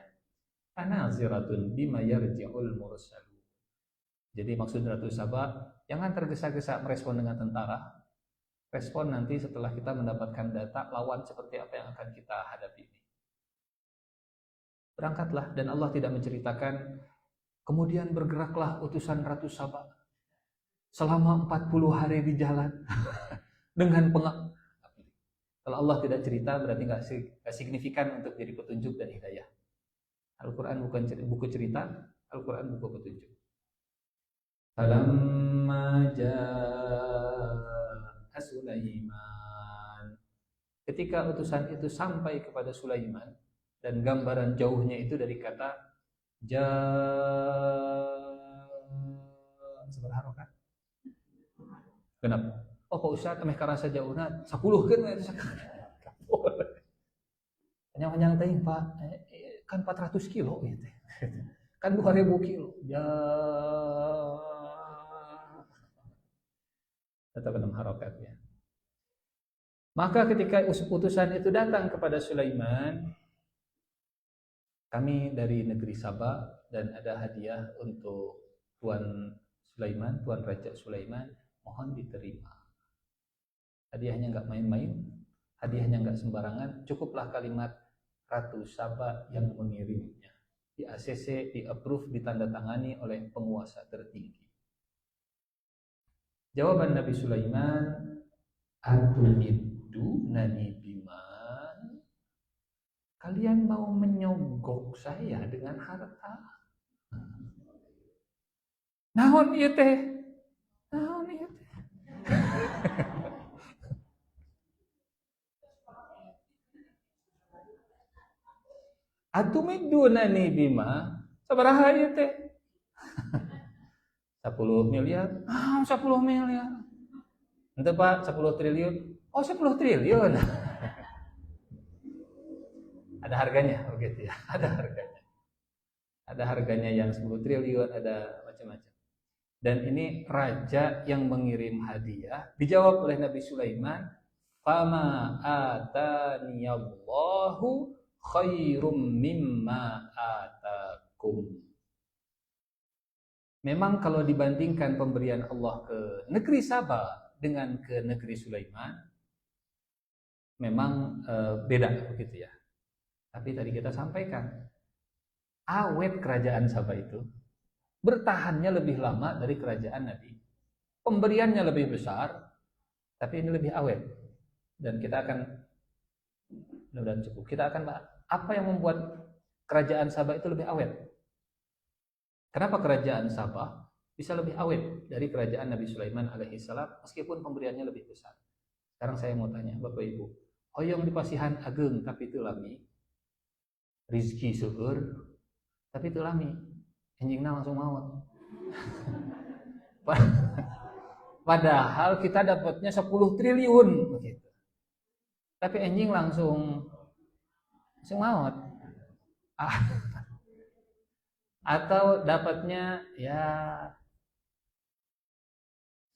anaziratun bima yarji'ul mursal. Jadi maksud Ratu Saba, jangan tergesa-gesa merespon dengan tentara. Respon nanti setelah kita mendapatkan data lawan seperti apa yang akan kita hadapi ini. Berangkatlah, dan Allah tidak menceritakan kemudian bergeraklah utusan Ratu Saba selama 40 hari di jalan dengan kalau Allah tidak cerita berarti nggak signifikan untuk jadi petunjuk dan hidayah. Al-Quran bukan buku cerita, Al-Quran buku petunjuk. Falamma jaa Sulaiman, ketika utusan itu sampai kepada Sulaiman, dan gambaran jauhnya itu dari kata seberharokat. Kenapa? Oh, Pak Ustaz, ameh karasa jauhna 10 kan? Panjang-panjang teh Pak, kan 400 kilo gitu. Kan 2000 kilo. Tetap 6 harokatnya. Maka ketika utusan itu datang kepada Sulaiman, kami dari negeri Saba, dan ada hadiah untuk Tuan Sulaiman, Tuan Raja Sulaiman, mohon diterima. Hadiahnya nggak main-main, hadiahnya nggak sembarangan, cukuplah kalimat Ratu Saba yang mengirimnya. Di ACC, di approve, ditandatangani oleh penguasa tertinggi. Jawaban Nabi Sulaiman, nani biman, kalian mau menyogok saya dengan harta? Naon ieu teh? Naon ieu teh? Nani bima, sabaraha ieu teh? 10 miliar? 10 miliar. Ente Pak, 10 triliun. Oh, 10 triliun. Ada harganya, begitu ya. Ada harganya. Ada harganya yang 10 triliun, ada macam-macam. Dan ini raja yang mengirim hadiah. Dijawab oleh Nabi Sulaiman, "Fama ataniyallahu khairum mimma atakum." Memang kalau dibandingkan pemberian Allah ke negeri Saba dengan ke negeri Sulaiman, memang beda begitu ya. Tapi tadi kita sampaikan, Awet kerajaan Sabah itu. Bertahannya lebih lama dari kerajaan Nabi. Pemberiannya lebih besar, tapi ini lebih awet. Dan kita akan, mudah-mudahan cukup, kita akan bahas apa yang membuat kerajaan Sabah itu lebih awet. Kenapa kerajaan Sabah bisa lebih awet dari kerajaan Nabi Sulaiman alaihissalam meskipun pemberiannya lebih besar? Sekarang saya mau tanya Bapak Ibu, hoyong di pasihan ageng tapi teu lami, rizki seueur tapi teu lami, enjingna langsung maut. Padahal kita dapatnya 10 triliun begitu. Tapi enjing langsung maut. Atau dapatnya ya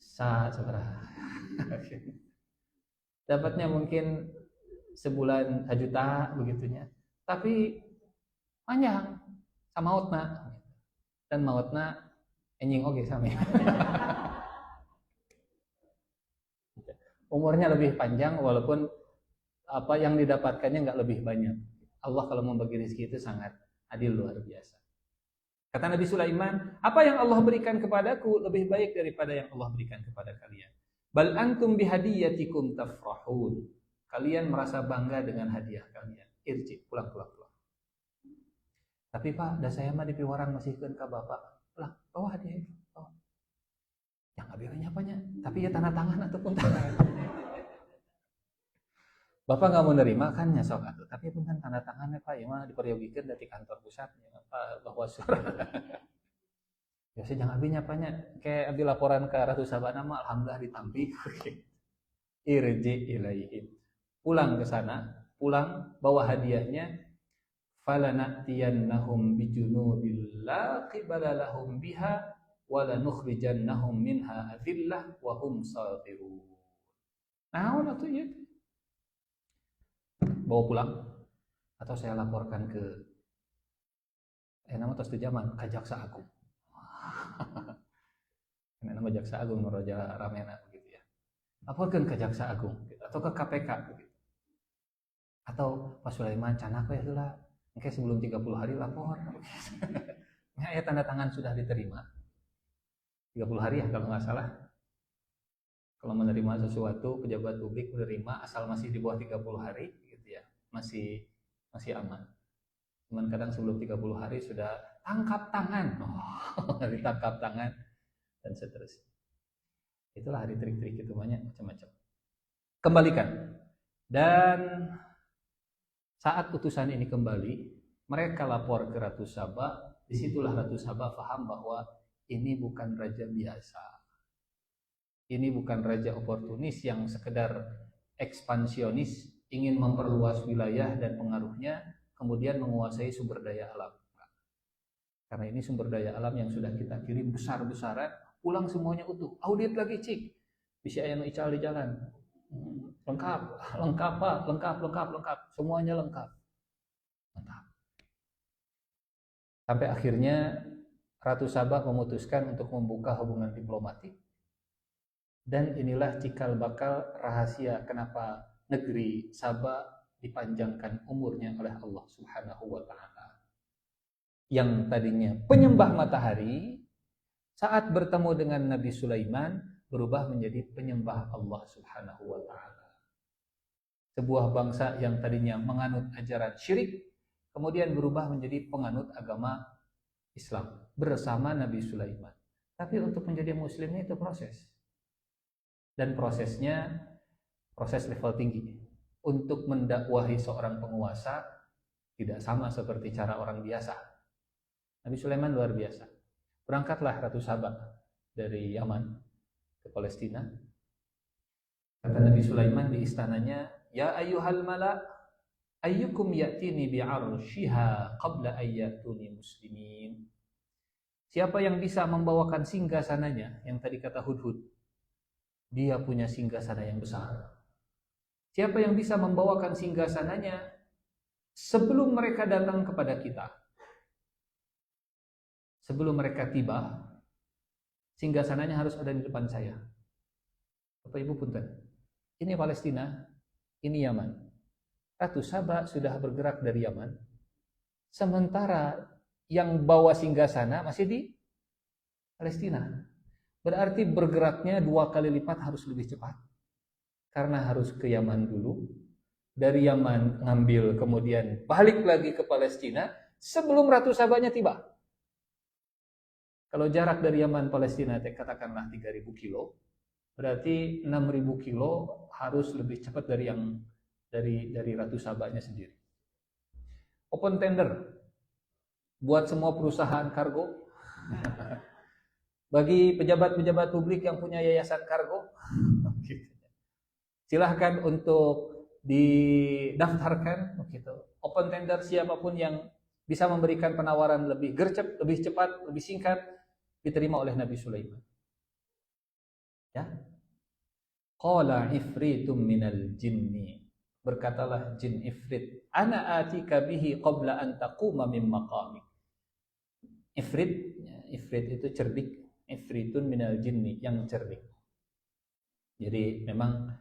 seberapa. Dapatnya mungkin sebulan 1 juta begitunya. Tapi panjang sama mautna. Dan mautna enjing oge sami. Umurnya lebih panjang walaupun apa yang didapatkannya nggak lebih banyak. Allah kalau membagi rezeki itu sangat adil, luar biasa. Kata Nabi Sulaiman, apa yang Allah berikan kepadaku lebih baik daripada yang Allah berikan kepada kalian. Bal antum bihadiyatikum tafrahun. Kalian merasa bangga dengan hadiah kalian. Irji, pulang. Tapi Pak, dah saya mah di piwarang masihkeun ka Bapak. Lah, bawa hadiah itu. Oh. Yang abirnya apanya? Tapi ya tanda tangan ataupun tangan. Bapak nggak mau nerima kan ya sok atuh, tapi pun kan tanda tangannya Pak, ya mah diperyogikan dari kantor pusatnya Pak bahwa surat. Ya sih jangan abinya apanya, kayak abi laporan ke Ratu Sabana mah alhamdulillah ditampi. Irji ilaihim. Pulang ke sana, pulang bawa hadiahnya. Falanatiyannahum bijunudil la qibala lahum biha wa lanukhrijannahum minha adillah wa hum saghirun. Nah, waktu itu bawa pulang atau saya laporkan ke nama tos zaman ke Jaksa Agung. Nama Jaksa Agung Raja Ramena begitu ya. Laporkan ke Jaksa Agung atau ke KPK begitu. Atau Pak Sulaiman canak we heula, engke sebelum 30 hari lapor. Ya tanda tangan sudah diterima. 30 hari ya kalau nggak salah. Kalau menerima sesuatu pejabat publik menerima asal masih di bawah 30 hari masih aman. Cuman kadang sebelum 30 hari sudah tangkap tangan. Ditangkap tangan dan seterusnya. Itulah hari trik-trik itu banyak macam-macam. Kembalikan. Dan saat utusan ini kembali, mereka lapor ke Ratu Sabah. Disitulah Ratu Sabah paham bahwa ini bukan raja biasa. Ini bukan raja oportunis yang sekedar ekspansionis, ingin memperluas wilayah dan pengaruhnya, kemudian menguasai sumber daya alam. Karena ini sumber daya alam yang sudah kita kirim besar-besaran, pulang semuanya utuh. Audit lagi cik, bisa aya nu ical di jalan. Lengkap, semuanya lengkap. Mantap. Sampai akhirnya Ratu Sabah memutuskan untuk membuka hubungan diplomatik. Dan inilah cikal bakal rahasia kenapa negeri Sabah dipanjangkan umurnya oleh Allah Subhanahu wa taala. Yang tadinya penyembah matahari saat bertemu dengan Nabi Sulaiman berubah menjadi penyembah Allah Subhanahu wa taala. Sebuah bangsa yang tadinya menganut ajaran syirik kemudian berubah menjadi penganut agama Islam bersama Nabi Sulaiman. Tapi untuk menjadi muslimnya itu proses. Dan prosesnya proses level tinggi. Untuk mendakwahi seorang penguasa tidak sama seperti cara orang biasa. Nabi Sulaiman luar biasa. Berangkatlah Ratu Sabah dari Yaman ke Palestina. Kata Nabi Sulaiman di istananya, "Ya ayyuhal mala, ayyukum ya'tini bi'arshiha qabla ayyatuni muslimin." Siapa yang bisa membawakan singgasananya, yang tadi kata Hudhud, dia punya singgasana yang besar. Siapa yang bisa membawakan singgasananya sebelum mereka datang kepada kita? Sebelum mereka tiba, singgasananya harus ada di depan saya. Bapak Ibu punten. Ini Palestina, ini Yaman. Ratu Sabah sudah bergerak dari Yaman. Sementara yang bawa singgasana masih di Palestina. Berarti bergeraknya 2 kali lipat harus lebih cepat. Karena harus ke Yaman dulu. Dari Yaman ngambil kemudian balik lagi ke Palestina sebelum Ratu Sabanya tiba. Kalau jarak dari Yaman Palestina katakanlah 3.000 kilo, berarti 6.000 kilo harus lebih cepat dari yang dari Ratu Sabanya sendiri. Open tender buat semua perusahaan kargo. Bagi pejabat-pejabat publik yang punya yayasan kargo, silahkan untuk didaftarkan begitu. Open tender, siapapun yang bisa memberikan penawaran lebih gercep, lebih cepat, lebih singkat, diterima oleh Nabi Sulaiman. Ya. Qala ifritum minal jinni, berkatalah jin ifrit, ana atika bihi qabla an taquma min maqamik. Ifrit itu cerdik, ifritun minal jinni, yang cerdik. Jadi memang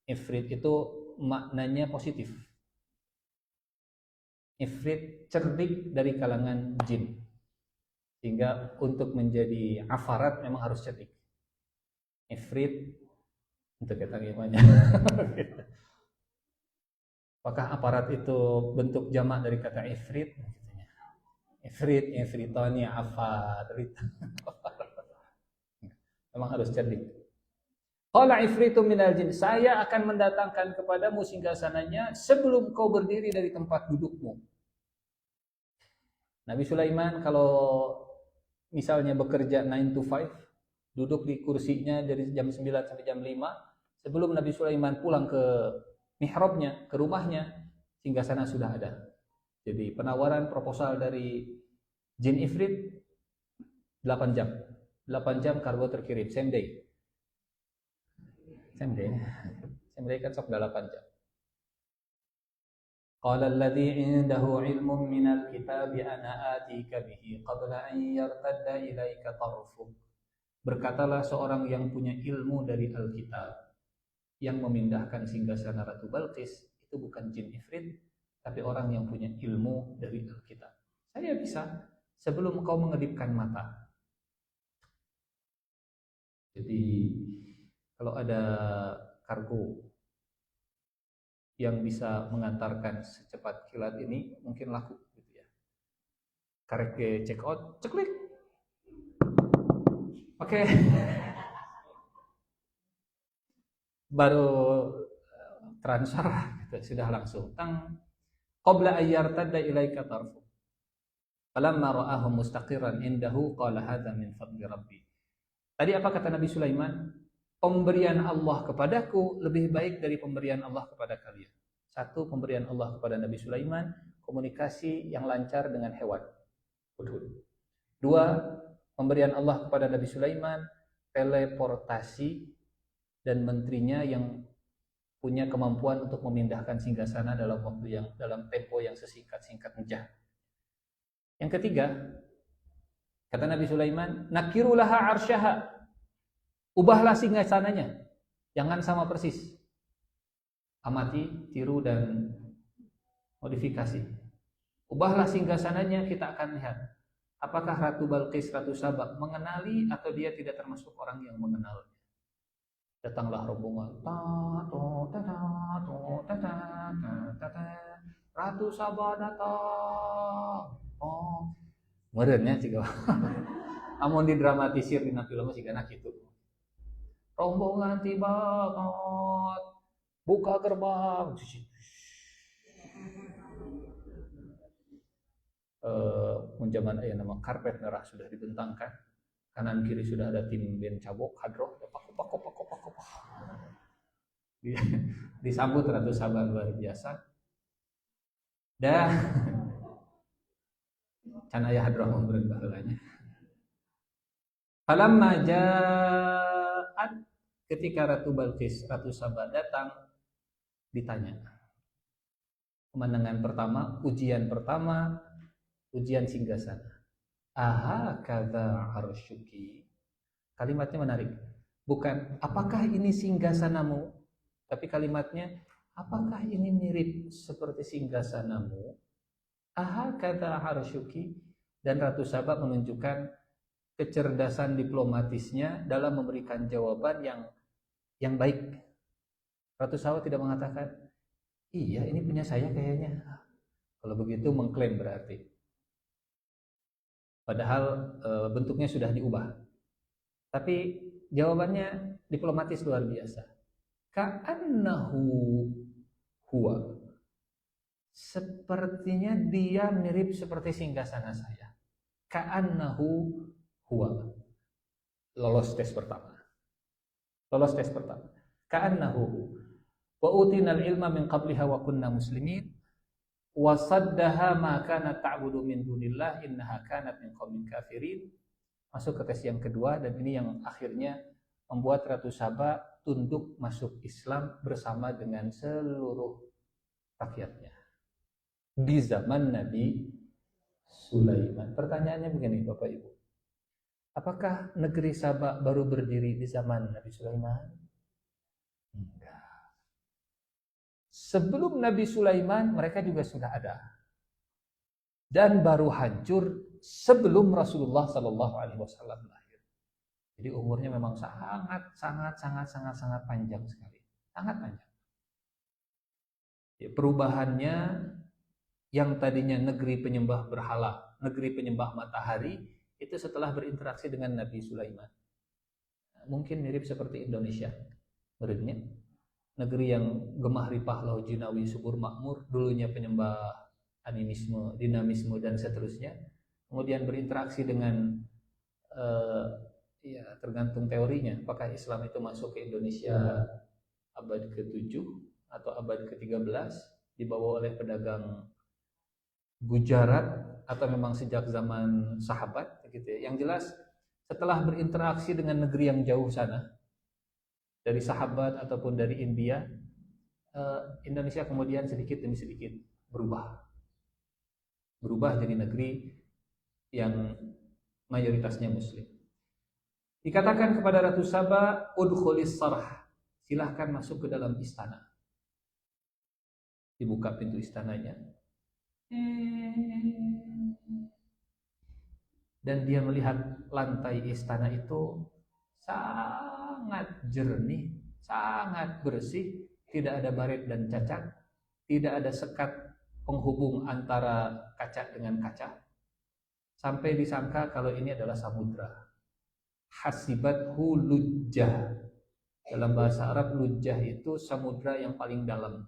ifrit itu maknanya positif. Ifrit cerdik dari kalangan jin. Sehingga untuk menjadi afarat memang harus cerdik. Ifrit untuk kata gimana? Apakah aparat itu bentuk jamak dari kata ifrit? Ifrit, ifritani, afarit. Memang harus cerdik. Qala ifritu minal jin, saya akan mendatangkan kepadamu singgasananya sebelum kau berdiri dari tempat dudukmu. Nabi Sulaiman kalau misalnya bekerja 9 to 5, duduk di kursinya dari jam 9 sampai jam 5, sebelum Nabi Sulaiman pulang ke mihrabnya, ke rumahnya, singgasana sudah ada. Jadi penawaran proposal dari jin ifrit 8 jam. 8 jam kargo terkirim, same day. Same day kan sok 8 jam. Qala alladhi 'indahu 'ilmun minal kitabi ana atika bihi qabla an yartadda ilaika tarfuk. Berkatalah seorang yang punya ilmu dari Alkitab, yang memindahkan singgasana Ratu Balqis itu bukan jin ifrit, tapi orang yang punya ilmu dari Alkitab. Saya bisa sebelum kau mengedipkan mata. Jadi kalau ada kargo yang bisa mengantarkan secepat kilat ini mungkin laku gitu ya. Karek check out, ceklik. Oke. Baru transfer gitu, sudah langsung tang qabla ayyartadda ilaika tarfu. Falamma ra'ahu mustaqiran indahu qala hadza min fadli rabbi. Tadi apa kata Nabi Sulaiman? Pemberian Allah kepadaku lebih baik dari pemberian Allah kepada kalian. Satu, pemberian Allah kepada Nabi Sulaiman, komunikasi yang lancar dengan hewan. Dua, pemberian Allah kepada Nabi Sulaiman, teleportasi dan menterinya yang punya kemampuan untuk memindahkan singgasana dalam tempo yang sesingkat-singkatnya. Yang ketiga, kata Nabi Sulaiman, nakirulaha arsyaha. Ubahlah singgasananya, jangan sama persis. Amati, tiru dan modifikasi. Ubahlah singgasananya, kita akan lihat apakah Ratu Balqis, Ratu Saba mengenali atau dia tidak termasuk orang yang mengenalnya. Datanglah rombongan, Ratu Saba datang. Oh, merenya juga. Amun didramatisir di film sih karena gitu. Rombongan tiba, buka gerbang. Zaman ayah nama karpet merah sudah dibentangkan, kanan kiri sudah ada tim band cabok, hadroh, pak. Disambut Ratu Saba luar biasa. Dan can ayah hadroh memberi bahalanya. Falamma ja'at, ketika Ratu Balqis, Ratu Saba datang, ditanya. Pemandangan pertama, ujian singgasana. Aha kata arshuki. Kalimatnya menarik. Bukan apakah ini singgasanamu, tapi kalimatnya apakah ini mirip seperti singgasanamu? Aha kata arshuki. Dan Ratu Saba menunjukkan kecerdasan diplomatisnya dalam memberikan jawaban yang baik. Ratu Saba tidak mengatakan, iya ini punya saya kayaknya. Kalau begitu mengklaim berarti. Padahal bentuknya sudah diubah. Tapi jawabannya diplomatis luar biasa. Ka'annahu huwa. Sepertinya dia mirip seperti singgasana saya. Ka'annahu huwa. Lolos tes pertama. Ka'annahu wa utinal ilma min qabliha wa kunna muslimin wa saddaha ma kanat ta'budu min dunillah innaha kanat min qaumin kafirin. Masuk ke tes yang kedua, dan ini yang akhirnya membuat Ratu Saba tunduk masuk Islam bersama dengan seluruh rakyatnya di zaman Nabi Sulaiman. Pertanyaannya begini Bapak Ibu, apakah negeri Saba baru berdiri di zaman Nabi Sulaiman? Enggak. Sebelum Nabi Sulaiman mereka juga sudah ada, dan baru hancur sebelum Rasulullah Sallallahu Alaihi Wasallam lahir. Jadi umurnya memang sangat panjang sekali, sangat panjang. Perubahannya yang tadinya negeri penyembah berhala, negeri penyembah matahari, itu setelah berinteraksi dengan Nabi Sulaiman. Mungkin mirip seperti Indonesia, menurutnya. Negeri yang gemah ripah laut jinawi subur makmur, dulunya penyembah animisme, dinamisme dan seterusnya. Kemudian berinteraksi dengan ya tergantung teorinya, apakah Islam itu masuk ke Indonesia abad ke-7 atau abad ke-13 dibawa oleh pedagang Gujarat atau memang sejak zaman sahabat gitu ya. Yang jelas setelah berinteraksi dengan negeri yang jauh sana, dari sahabat ataupun dari India, Indonesia kemudian sedikit demi sedikit berubah jadi negeri yang mayoritasnya muslim. Dikatakan kepada Ratu Saba, udkhulis sarh, silahkan masuk ke dalam istana. Dibuka pintu istananya, dan dia melihat lantai istana itu sangat jernih, sangat bersih, tidak ada baret dan cacat, tidak ada sekat penghubung antara kaca dengan kaca, sampai disangka kalau ini adalah samudra. Hasibathu lujjah. Dalam bahasa Arab lujjah itu samudra yang paling dalam.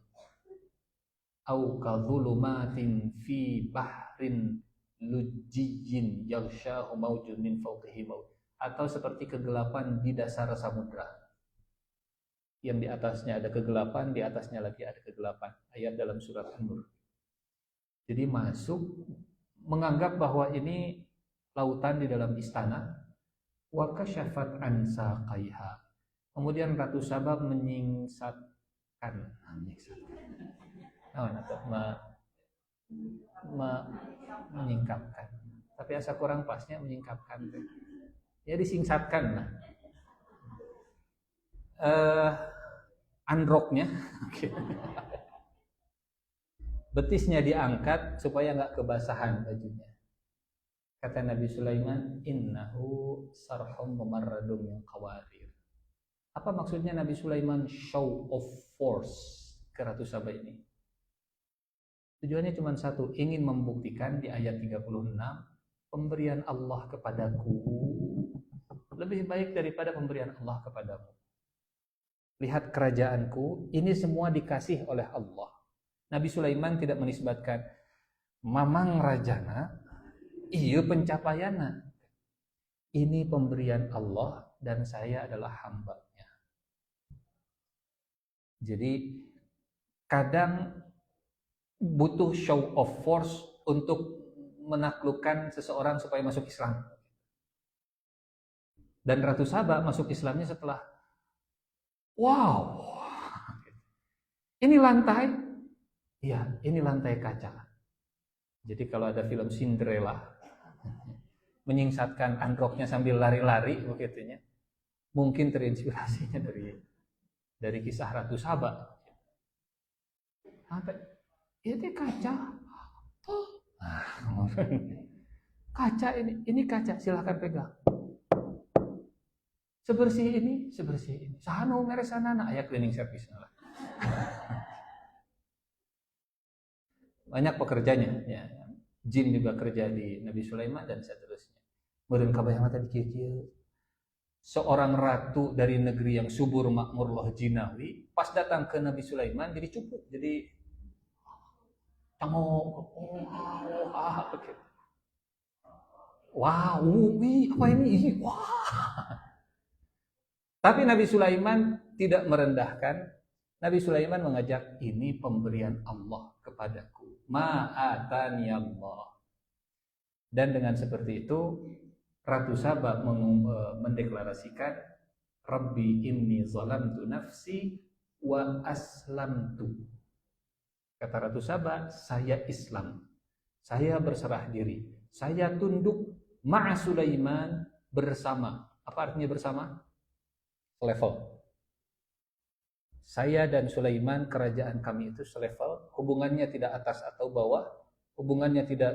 Au kadhulumatin fi bahrin lujjin yaghshahu mawjun min fawqihi mawj. Atau seperti kegelapan di dasar samudra, yang di atasnya ada kegelapan, di atasnya lagi ada kegelapan. Ayat dalam surat An-Nur. Jadi masuk menganggap bahwa ini lautan di dalam istana. Wa kasyafat an saqaiha. Kemudian Ratu Saba menyingkapkan. Tapi asa kurang pasnya menyingkapkan. Ya disingsatkan lah. Androknya, betisnya diangkat supaya nggak kebasahan bajunya. Kata Nabi Sulaiman, innahu sarhum mumarradum min qawarir. Apa maksudnya Nabi Sulaiman show of force ke Ratu Saba ini? Tujuannya cuma satu, ingin membuktikan di ayat 36, pemberian Allah kepadaku lebih baik daripada pemberian Allah kepadamu. Lihat kerajaanku, ini semua dikasih oleh Allah. Nabi Sulaiman tidak menisbatkan mamang rajana, iya pencapaiannya. Ini pemberian Allah dan saya adalah hambanya. Jadi kadang butuh show of force untuk menaklukkan seseorang supaya masuk Islam. Dan Ratu Saba masuk Islamnya setelah, wow, ini lantai, ya ini lantai kaca. Jadi kalau ada film Cinderella, menyingsatkan androknya sambil lari-lari begitunya, mungkin terinspirasinya dari kisah Ratu Saba. Sampai itu kaca. Kaca ini kaca, silahkan pegang. Sebersih ini. Sahanu meresanana aya cleaning service lah. Banyak pekerjanya, ya. Jin juga kerja di Nabi Sulaiman dan seterusnya. Meureun kabayang tadi kieu. Seorang ratu dari negeri yang subur makmur loh jinawi, pas datang ke Nabi Sulaiman jadi cupu, jadi cangok, begitu. Wah, apa ini? Wah. Tapi Nabi Sulaiman tidak merendahkan. Nabi Sulaiman mengajak, ini pemberian Allah kepadaku. Ma'atani Allah. Dan dengan seperti itu, Ratu Saba mendeklarasikan, Rabbi inni zalamtu nafsi wa aslamtu. Kata Ratu Saba, saya Islam. Saya berserah diri. Saya tunduk ma'a Sulaiman bersama. Apa artinya bersama? Level. Saya dan Sulaiman, kerajaan kami itu selevel. Hubungannya tidak atas atau bawah. Hubungannya tidak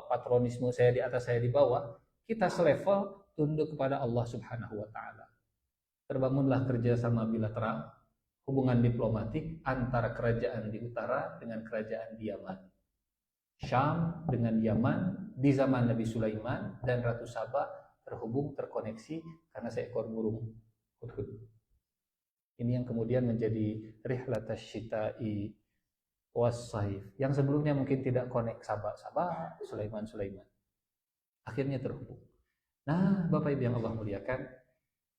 patronisme saya di atas, saya di bawah. Kita selevel, tunduk kepada Allah Subhanahu wa Ta'ala. Terbangunlah kerjasama bilateral, hubungan diplomatik antara kerajaan di utara dengan kerajaan di Yaman. Syam dengan Yaman di zaman Nabi Sulaiman dan Ratu Saba terhubung, terkoneksi karena seekor burung hudhud. Ini yang kemudian menjadi rihlatash syita'i was-saif. Yang sebelumnya mungkin tidak connect Saba, Sulaiman. Akhirnya terhubung. Nah, Bapak Ibu yang Allah muliakan,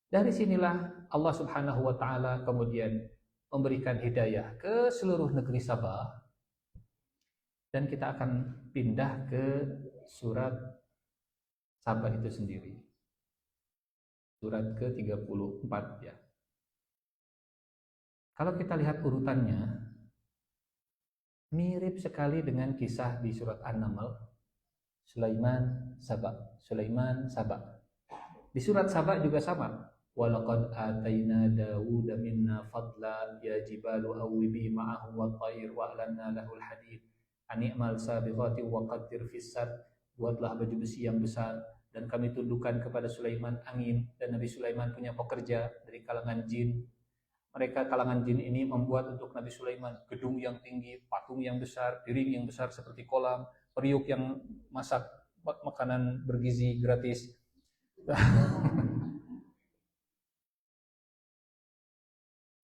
dari sinilah Allah Subhanahu wa Ta'ala kemudian memberikan hidayah ke seluruh negeri Sabah. Dan kita akan pindah ke surat Sabah itu sendiri. Surat ke-34 ya. Kalau kita lihat urutannya, mirip sekali dengan kisah di surat An-Naml. Sulaiman, Sabah. Di surat Sabah juga sama. Walaqad atayna Dawuda minna fadlan ya jibalu awwibi ma'ahu wat-tayr wa alanna lahul hadid. Ani'mal sabiqati wa qaddir fis-sad. Buatlah baju besi yang besar dan kami tundukkan kepada Sulaiman angin, dan Nabi Sulaiman punya pekerja dari kalangan jin. Mereka kalangan jin ini membuat untuk Nabi Sulaiman gedung yang tinggi, patung yang besar, piring yang besar seperti kolam, periuk yang masak makanan bergizi gratis.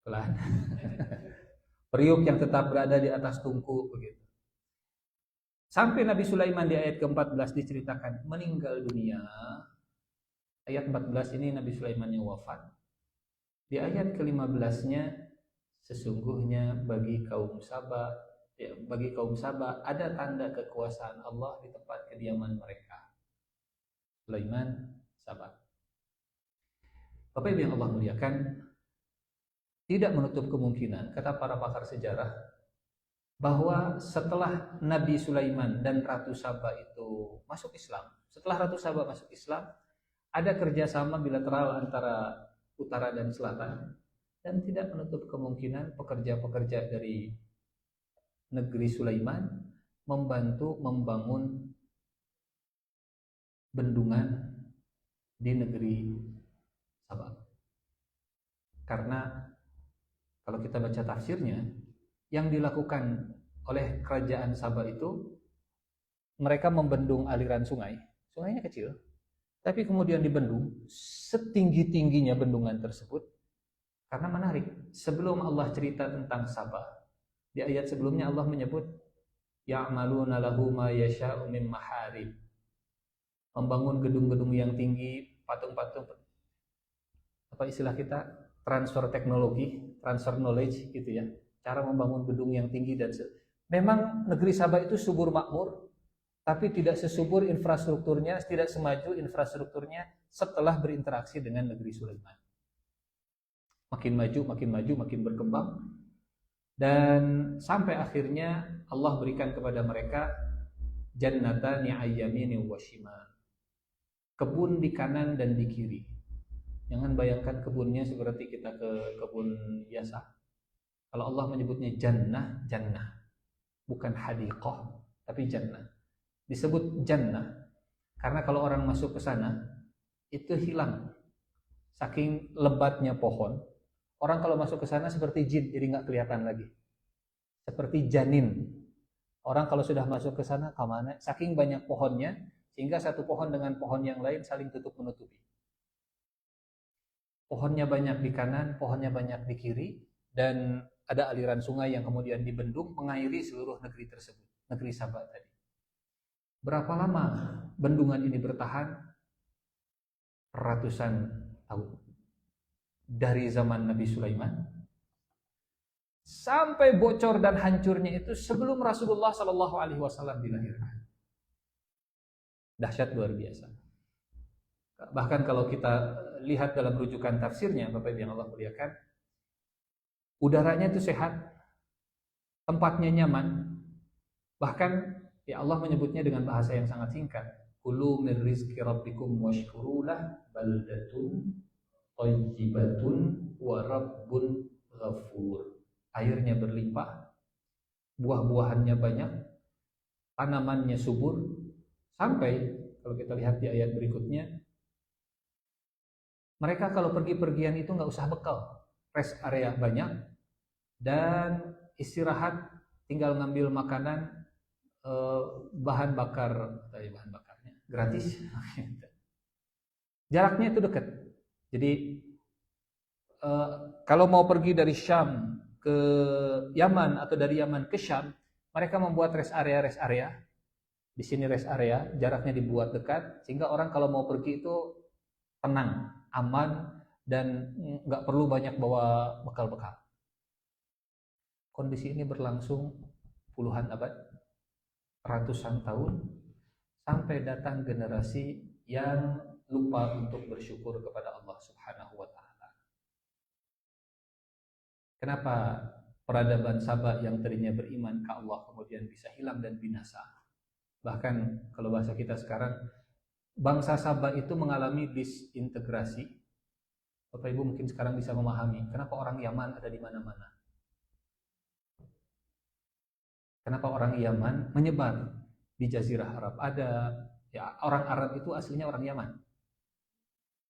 Pelan. Periuk yang tetap berada di atas tungku begitu. Sampai Nabi Sulaiman di ayat ke-14 diceritakan meninggal dunia. Ayat 14 ini Nabi Sulaiman yang wafat. Di ayat ke-15-nya, sesungguhnya bagi kaum Saba ada tanda kekuasaan Allah di tempat kediaman mereka. Sulaiman, Saba. Bapak Ibu yang Allah muliakan, tidak menutup kemungkinan, kata para pakar sejarah, bahwa setelah Nabi Sulaiman dan Ratu Saba itu masuk Islam, ada kerjasama bilateral antara utara dan selatan, dan tidak menutup kemungkinan pekerja-pekerja dari negeri Sulaiman membantu membangun bendungan di negeri Sabah. Karena kalau kita baca tafsirnya, yang dilakukan oleh kerajaan Sabah itu, mereka membendung aliran sungai. Sungainya kecil, tapi kemudian dibendung setinggi-tingginya bendungan tersebut. Karena menarik, sebelum Allah cerita tentang Sabah, di ayat sebelumnya Allah menyebut ya'maluna lahu ma yasha'u min maharib, membangun gedung-gedung yang tinggi, patung-patung, apa istilah kita, transfer teknologi, transfer knowledge gitu ya, cara membangun gedung yang tinggi. Dan memang negeri Sabah itu subur makmur, tapi tidak sesubur infrastrukturnya, tidak semaju infrastrukturnya setelah berinteraksi dengan negeri Sulaiman. Makin maju, makin berkembang, dan sampai akhirnya Allah berikan kepada mereka jannatani ayyamini wa shimal, kebun di kanan dan di kiri. Jangan bayangkan kebunnya seperti kita ke kebun biasa. Kalau Allah menyebutnya jannah, bukan hadiqah, tapi jannah. Disebut jannah Karena kalau orang masuk ke sana itu hilang, saking lebatnya pohon. Orang kalau masuk ke sana seperti jin, jadi nggak kelihatan lagi. Seperti janin. Orang kalau sudah masuk ke sana kemana? Saking banyak pohonnya, sehingga satu pohon dengan pohon yang lain saling tutup menutupi. Pohonnya banyak di kanan, pohonnya banyak di kiri, dan ada aliran sungai yang kemudian dibendung mengairi seluruh negeri tersebut, negeri Sabah tadi. Berapa lama bendungan ini bertahan? Ratusan tahun. Dari zaman Nabi Sulaiman sampai bocor dan hancurnya itu sebelum Rasulullah Shallallahu Alaihi Wasallam dilahirkan. Dahsyat luar biasa. Bahkan kalau kita lihat dalam rujukan tafsirnya, Bapak Ibu yang Allah muliakan, udaranya itu sehat, tempatnya nyaman, bahkan ya Allah menyebutnya dengan bahasa yang sangat singkat. Kulu min rizqi rabbikum washkurulah baldatun thayyibatun wa rabbun ghafur. Airnya berlimpah, buah-buahannya banyak, tanamannya subur, sampai kalau kita lihat di ayat berikutnya, mereka kalau pergi-pergian itu nggak usah bekal, rest area banyak, dan istirahat tinggal ngambil makanan, bahan bakarnya gratis. Jaraknya itu dekat. Jadi kalau mau pergi dari Syam ke Yaman atau dari Yaman ke Syam, mereka membuat rest area. Di sini rest area, jaraknya dibuat dekat sehingga orang kalau mau pergi itu tenang, aman, dan nggak perlu banyak bawa bekal-bekal. Kondisi ini berlangsung puluhan abad, ratusan tahun, sampai datang generasi yang lupa untuk bersyukur kepada Allah Subhanahu wa Ta'ala. Kenapa peradaban Sabah yang tadinya beriman ke Allah kemudian bisa hilang dan binasa? Bahkan kalau bahasa kita sekarang, bangsa Sabah itu mengalami disintegrasi. Bapak Ibu mungkin sekarang bisa memahami kenapa orang Yaman ada di mana-mana. Kenapa orang Yaman menyebar di Jazirah Arab. Ada ya, orang Arab itu aslinya orang Yaman.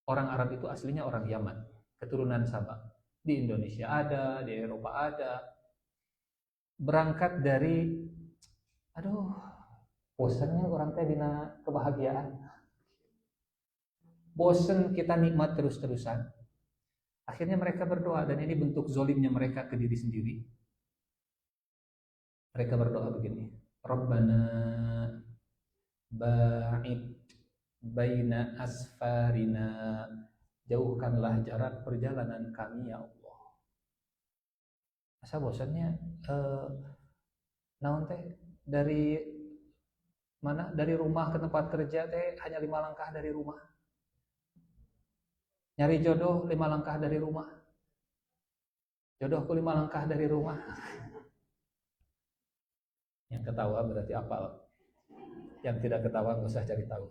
Orang Arab itu aslinya orang Yaman, keturunan Sabah. Di Indonesia ada, di Eropa ada. Berangkat dari, bosannya orang teh dina kebahagiaan. Bosan kita nikmat terus-terusan. Akhirnya mereka berdoa, dan ini bentuk zolimnya mereka ke diri sendiri. Mereka berdoa begini, Rabbana ba'id baina asfarina, jauhkanlah jarak perjalanan kami ya Allah. Masa bosannya naon teh dari mana, dari rumah ke tempat kerja teh hanya 5 langkah dari rumah. Nyari jodoh 5 langkah dari rumah. Jodohku 5 langkah dari rumah. Yang ketawa berarti apal. Yang tidak ketawa nggak usah cari tahu.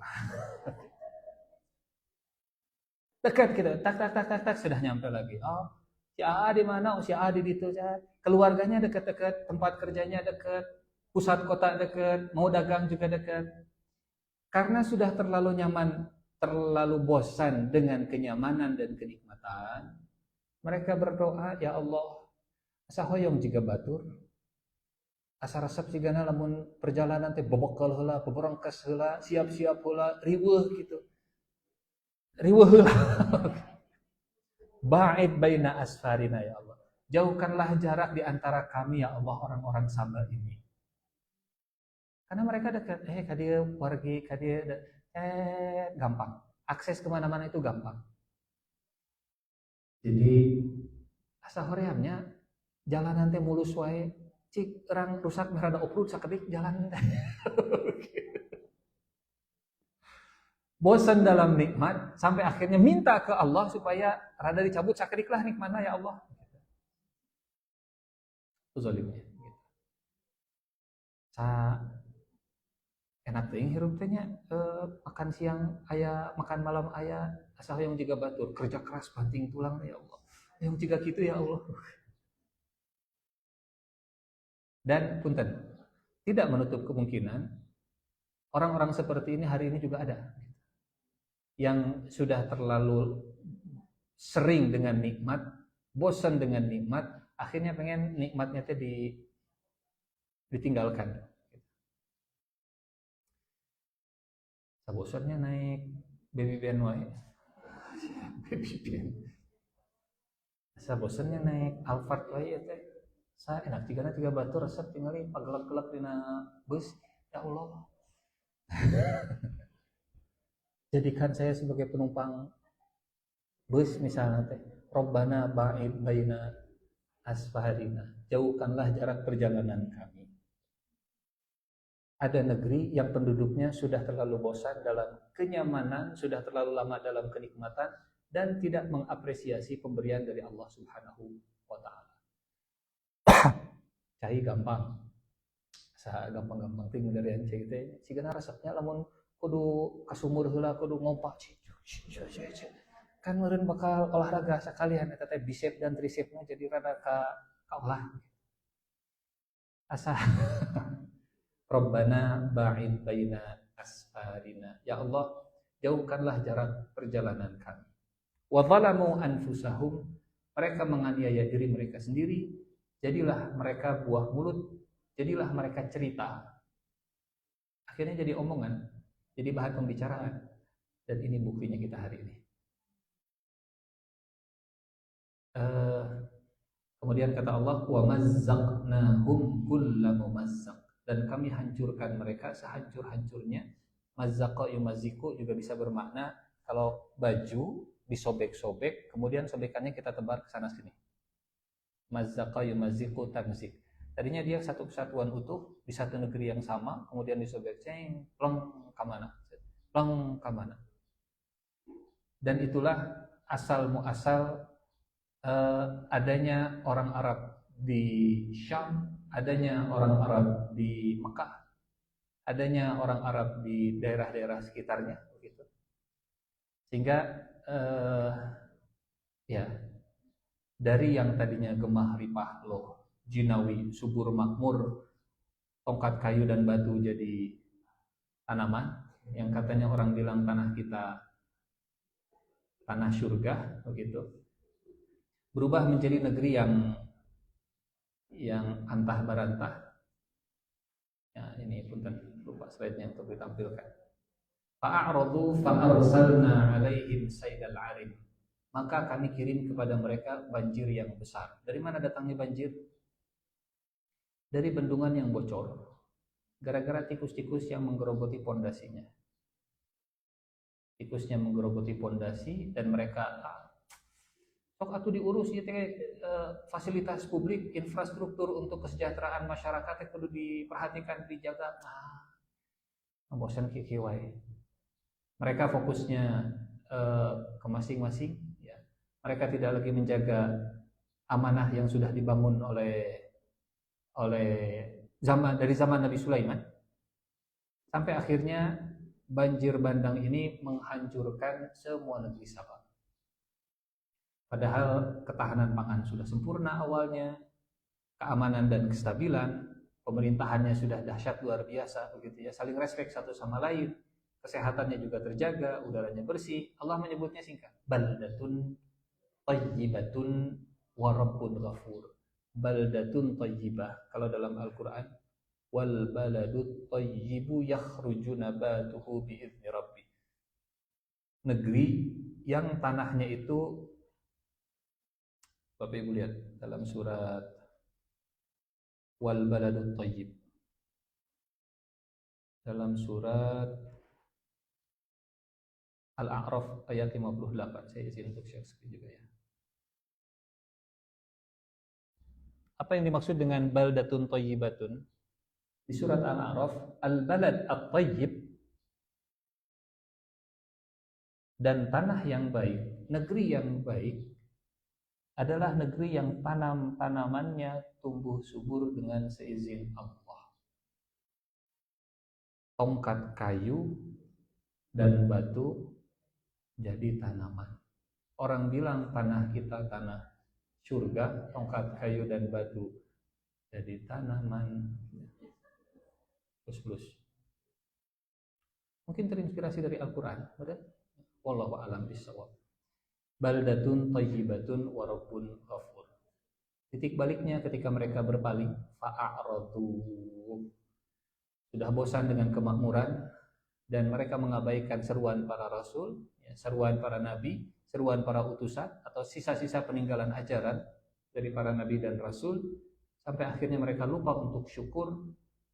Dekat gitu, tak sudah nyampe lagi. Oh, si A di mana? Oh, si A di situ. Keluarganya dekat-dekat, tempat kerjanya dekat, pusat kota dekat, mau dagang juga dekat. Karena sudah terlalu nyaman, terlalu bosan dengan kenyamanan dan kenikmatan, mereka berdoa, ya Allah, asa hoyong jiga batur, asa resep sigana lamun perjalanan teh bobokal heula, beberangkes heula, siap-siap heula, riweuh gitu. Riweuh heula. Ba'id baina asfarina ya Allah. Jauhkanlah jarak di antara kami ya Allah, orang-orang Sabah ini. Karena mereka dekat, kadia wargi, kadia gampang. Akses kemana-mana itu gampang. Jadi asa horeamnya jalanan teh mulus wae, cik orang rusak merada oprut sakedik jalan. Bosan dalam nikmat sampai akhirnya minta ke Allah supaya rada dicabut sakedik lah nikmatna ya Allah. Itu zalimnya. Enak teuing hirup teh nya, makan siang aya, makan malam aya, asa hoyong jiga batur, kerja keras banting tulang ya Allah. Yang jiga kitu ya Allah. Dan punten, tidak menutup kemungkinan Orang-orang seperti ini hari ini juga ada, yang sudah terlalu sering dengan nikmat, bosan dengan nikmat, akhirnya pengen nikmatnya itu ditinggalkan. Bosannya naik baby band wae. Baby band. Bosannya naik Alphard wae teh. Sa enak tigana tiga batur resep tingali pagelak-gelak dina bus. Ya Allah. Jadikan saya sebagai penumpang bus misalnya teh. Robbana ba'id baina asfarina. Jauhkanlah jarak perjalanan kami. Ada negeri yang penduduknya sudah terlalu bosan dalam kenyamanan, sudah terlalu lama dalam kenikmatan, dan tidak mengapresiasi pemberian dari Allah Subhanahu wa Ta'ala. Cai gampang, gampang-gampang ting dari cai teh. Sigana resepnya lamun kudu kasumur heula, kudu ngompak. Kan meureun bakal olahraga sakalian eta teh bicep dan tricepnya jadi rada kaolah. Asa Rabbana ba'id baina asfarina. Ya Allah, jauhkanlah jarak perjalanan kami. Wa zalamu anfusahum. Mereka menganiaya diri mereka sendiri. Jadilah mereka buah mulut. Jadilah mereka cerita. Akhirnya jadi omongan. Jadi bahan pembicaraan. Dan ini buktinya kita hari ini. Kemudian kata Allah, wa mazzaqnahum kulla mumazzaq. Dan kami hancurkan mereka sehancur-hancurnya. Mazzaqa yumaziku juga bisa bermakna kalau baju disobek-sobek, kemudian sobekannya kita tebar ke sana sini. Mazzaqa yumaziku tamzik. Tadinya dia satu kesatuan utuh di satu negeri yang sama, kemudian disobek, ceng, plong kamana, plong kamana. Dan itulah asal muasal adanya orang Arab di Syam, adanya orang Arab di Mekah, adanya orang Arab di daerah-daerah sekitarnya, begitu. Sehingga ya dari yang tadinya gemah ripah loh, jinawi, subur makmur, tongkat kayu dan batu jadi tanaman, yang katanya orang bilang tanah kita tanah surga, begitu, berubah menjadi negeri yang antah barantah. Ya, ini punten lupa slide-nya untuk ditampilkan. Fa'aradu fa'arsalna 'alaihim saydal 'arim. Maka kami kirim kepada mereka banjir yang besar. Dari mana datangnya banjir? Dari bendungan yang bocor. Gara-gara tikus-tikus yang menggerogoti pondasinya. Tikusnya menggerogoti pondasi dan mereka sok atuh diurus ya teh fasilitas publik, infrastruktur untuk kesejahteraan masyarakat kudu diperhatikan, dijaga. Bosan kieu wae. Mereka fokusnya ke masing-masing ya. Mereka tidak lagi menjaga amanah yang sudah dibangun oleh dari zaman Nabi Sulaiman. Sampai akhirnya banjir bandang ini menghancurkan semua negeri Saba. Padahal ketahanan pangan sudah sempurna awalnya, keamanan dan kestabilan, pemerintahannya sudah dahsyat luar biasa, begitu ya, saling respek satu sama lain, kesehatannya juga terjaga, udaranya bersih. Allah menyebutnya singkat, baldatun thayyibatun wa rabbun ghafur. Baldatun thayyibah, kalau dalam Al-Qur'an, wal baladut thayyibu yakhruju nabatuhu bi'izni rabbi. Negeri yang tanahnya itu, Bapak Ibu lihat dalam surat Wal Baladut Thayyib, dalam surat Al-A'raf ayat 58. Saya izin untuk share screen juga ya. Apa yang dimaksud dengan baldatun thayyibatun? Di surat Al-A'raf, al-balad at-thayyib, dan tanah yang baik, negeri yang baik adalah negeri yang tanamannya tumbuh subur dengan seizin Allah. Tongkat kayu dan batu jadi tanaman. Orang bilang tanah kita tanah surga, tongkat kayu dan batu jadi tanaman. Plus. Mungkin terinspirasi dari Al-Quran. Wallahu a'lam bishawab. Baldatun thayyibatun wa rabbun ghafur. Titik baliknya ketika mereka berpaling, fa'aradu, sudah bosan dengan kemakmuran dan mereka mengabaikan seruan para rasul, seruan para nabi, seruan para utusan atau sisa-sisa peninggalan ajaran dari para nabi dan rasul, sampai akhirnya mereka lupa untuk syukur.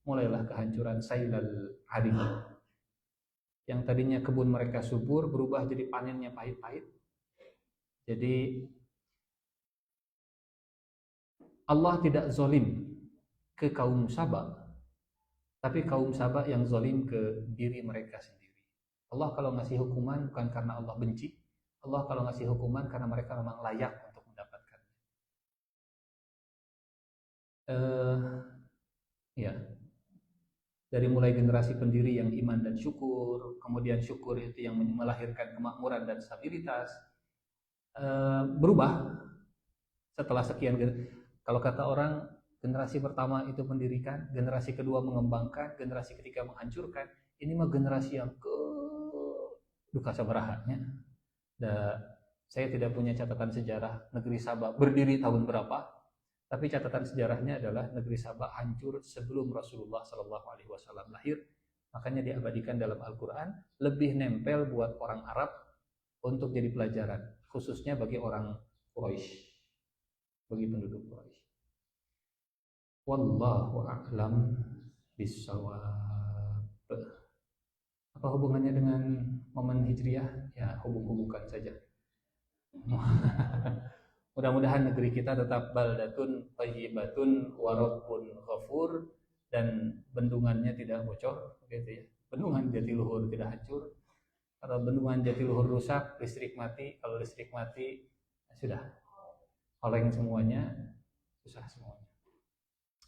Mulailah kehancuran sailal arim. Yang tadinya kebun mereka subur berubah jadi panennya pahit-pahit. Jadi Allah tidak zolim ke kaum Saba, tapi kaum Saba yang zolim ke diri mereka sendiri. Allah kalau ngasih hukuman bukan karena Allah benci, Allah kalau ngasih hukuman karena mereka memang layak untuk mendapatkannya. Ya, dari mulai generasi pendiri yang iman dan syukur, kemudian syukur itu yang melahirkan kemakmuran dan stabilitas, berubah setelah sekian. Kalau kata orang, generasi pertama itu pendidikan, generasi kedua mengembangkan, generasi ketiga menghancurkan. Ini mah generasi yang ke duka sabarahannya. Saya tidak punya catatan sejarah negeri Sabah berdiri tahun berapa, tapi catatan sejarahnya adalah negeri Sabah hancur sebelum Rasulullah SAW lahir. Makanya diabadikan dalam Al-Quran, lebih nempel buat orang Arab untuk jadi pelajaran, khususnya bagi orang Quraisy, bagi penduduk Quraisy. Wallahu a'lam bishawab. Apa hubungannya dengan momen Hijriah? Ya, hubung-hubungkan saja. Mudah-mudahan negeri kita tetap baldatun thayyibatun wa rabbun ghafur, dan bendungannya tidak bocor, gitu ya. Bendungan Jatiluhur tidak hancur. Kalau bendungan Jatiluhur rusak, listrik mati. Kalau listrik mati, sudah oleng semuanya, susah semuanya.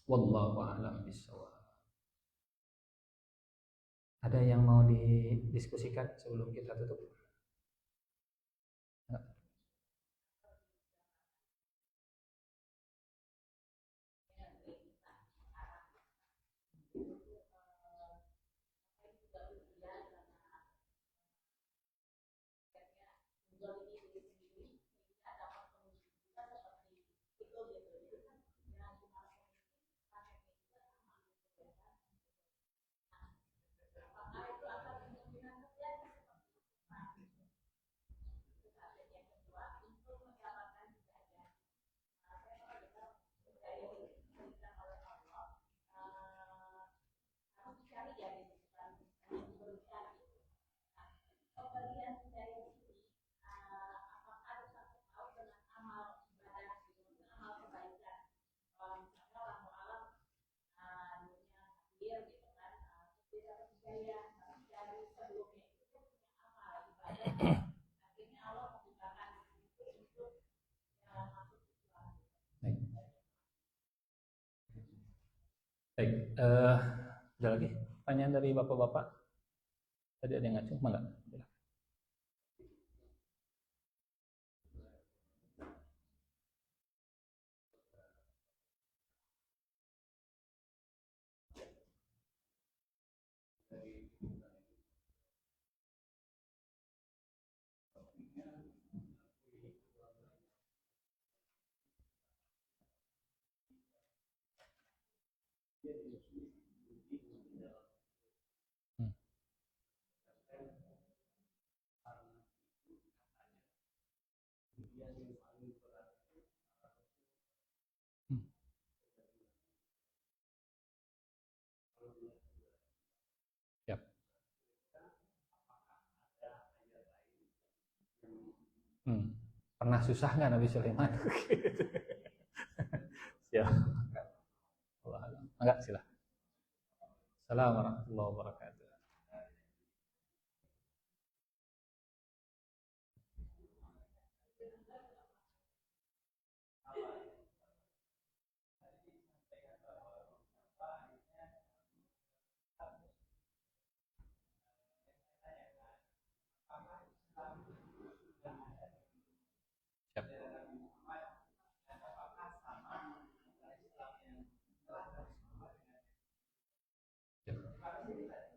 Wallahu a'lam bishawab. Ada yang mau didiskusikan sebelum kita tutup? Baik, ada lagi pertanyaan dari bapak-bapak? Tadi ada yang ngacung, enggak? Yap. Pernah susah nggak Nabi Sulaiman? Ya. Enggak, silah. Assalamualaikum warahmatullahi wabarakatuh. Siap. Siap.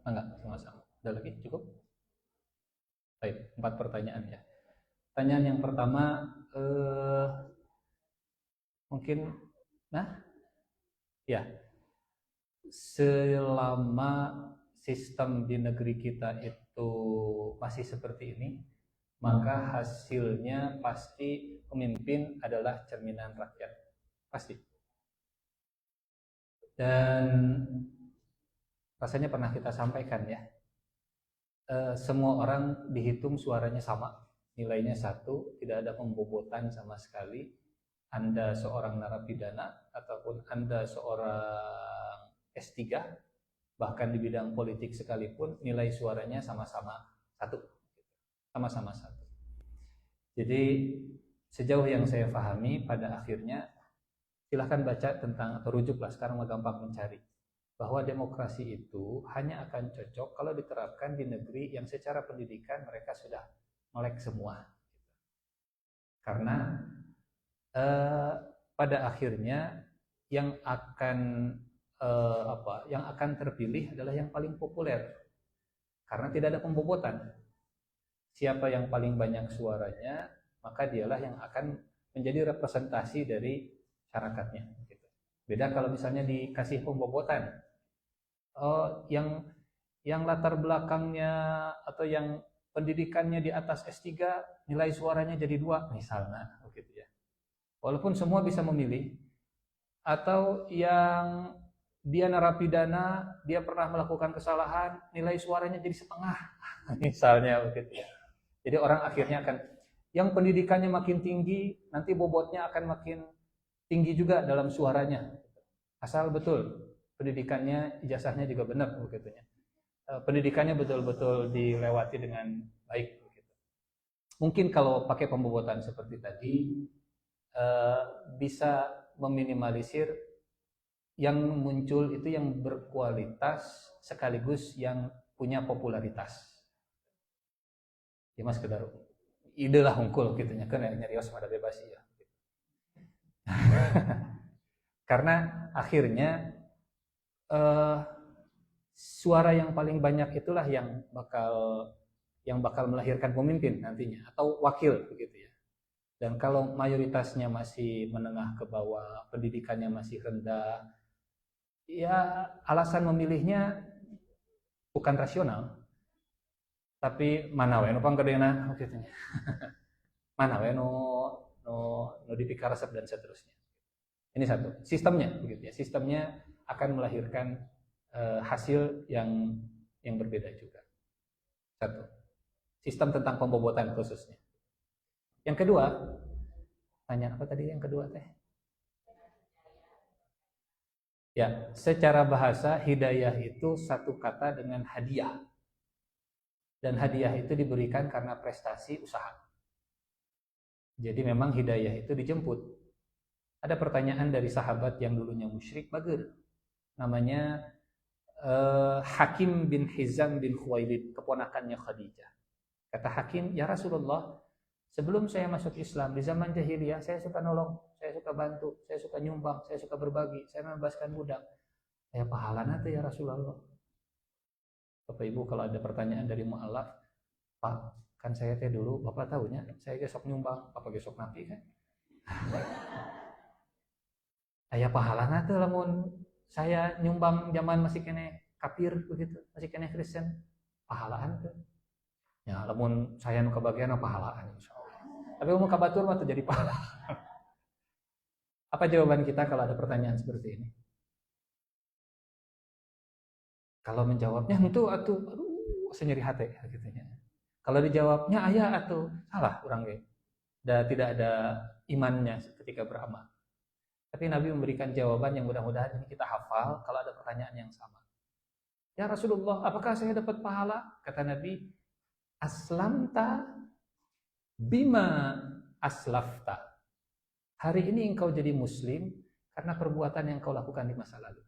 Enggak, sama-sama. Ada lagi? Cukup? Baik, 4 pertanyaan ya. Pertanyaan yang pertama, mungkin, ya, selama sistem di negeri kita itu masih seperti ini, maka hasilnya pasti pemimpin adalah cerminan rakyat, pasti. Dan rasanya pernah kita sampaikan ya, semua orang dihitung suaranya sama, nilainya 1, tidak ada pembobotan sama sekali. Anda seorang narapidana ataupun Anda seorang S3, bahkan di bidang politik sekalipun, nilai suaranya sama-sama 1. Sama-sama 1. Jadi sejauh yang saya pahami, pada akhirnya silahkan baca tentang, atau rujuklah, sekarang gampang mencari, bahwa demokrasi itu hanya akan cocok kalau diterapkan di negeri yang secara pendidikan mereka sudah melek semua. Karena pada akhirnya yang akan terpilih adalah yang paling populer, karena tidak ada pembobotan. Siapa yang paling banyak suaranya, maka dialah yang akan menjadi representasi dari masyarakatnya. Beda kalau misalnya dikasih pembobotan, yang latar belakangnya atau yang pendidikannya di atas S3, nilai suaranya jadi 2 misalnya, begitu ya. Walaupun semua bisa memilih, atau yang dia narapidana, dia pernah melakukan kesalahan, nilai suaranya jadi 1/2 misalnya, begitu ya. Jadi orang akhirnya akan, yang pendidikannya makin tinggi, nanti bobotnya akan makin tinggi juga dalam suaranya, asal betul pendidikannya, ijazahnya juga benar, begitu ya. Pendidikannya betul-betul dilewati dengan baik, begitu. Mungkin kalau pakai pembobotan seperti tadi, bisa meminimalisir yang muncul itu yang berkualitas sekaligus yang punya popularitas. Ya mas, sekedar ide lah hungkul gitu nya, kan nyarios pada bebas ya. Karena akhirnya suara yang paling banyak itulah yang bakal melahirkan pemimpin nantinya, atau wakil, begitu ya. Dan kalau mayoritasnya masih menengah ke bawah, pendidikannya masih rendah, ya alasan memilihnya bukan rasional, tapi mana we nu panggedeuna gitu nya. Mana we nu dipikaresep dan seterusnya. Ini satu, sistemnya begitu ya. Sistemnya akan melahirkan hasil yang berbeda juga. Satu, sistem tentang pembobotan khususnya. Yang kedua, tanya apa tadi yang kedua teh? Ya, secara bahasa hidayah itu satu kata dengan hadiah. Dan hadiah itu diberikan karena prestasi usaha. Jadi memang hidayah itu dijemput. Ada pertanyaan dari sahabat yang dulunya musyrik bager. Namanya Hakim bin Hizam bin Khuwailid, keponakannya Khadijah. Kata Hakim, ya Rasulullah, sebelum saya masuk Islam, di zaman jahiliyah, saya suka nolong, saya suka bantu, saya suka nyumbang, saya suka berbagi, saya membebaskan budak. Saya pahalana tuh ya Rasulullah. Bapak Ibu, kalau ada pertanyaan dari mu'alaf, Pak, kan saya teh dulu, Bapak tahunya, saya gesok nyumbang, Bapak gesok napi kan? Saya pahalana tuh lamun saya nyumbang zaman masih kene kafir begitu, masih kene Kristen, pahalaan tuh. Ya, lamun saya nu kebagian pahalaan insyaallah. Tapi umum kabatur mah jadi pahala. Apa jawaban kita kalau ada pertanyaan seperti ini? Kalau menjawabnya itu atuh senyeri hati gitu ya. Kalau dijawabnya aya atuh salah urang ge. Dan tidak ada imannya ketika beramal. Tapi Nabi memberikan jawaban yang mudah-mudahan ini kita hafal kalau ada pertanyaan yang sama. Ya Rasulullah, apakah saya dapat pahala? Kata Nabi, aslamta bima aslafta. Hari ini engkau jadi muslim karena perbuatan yang kau lakukan di masa lalu.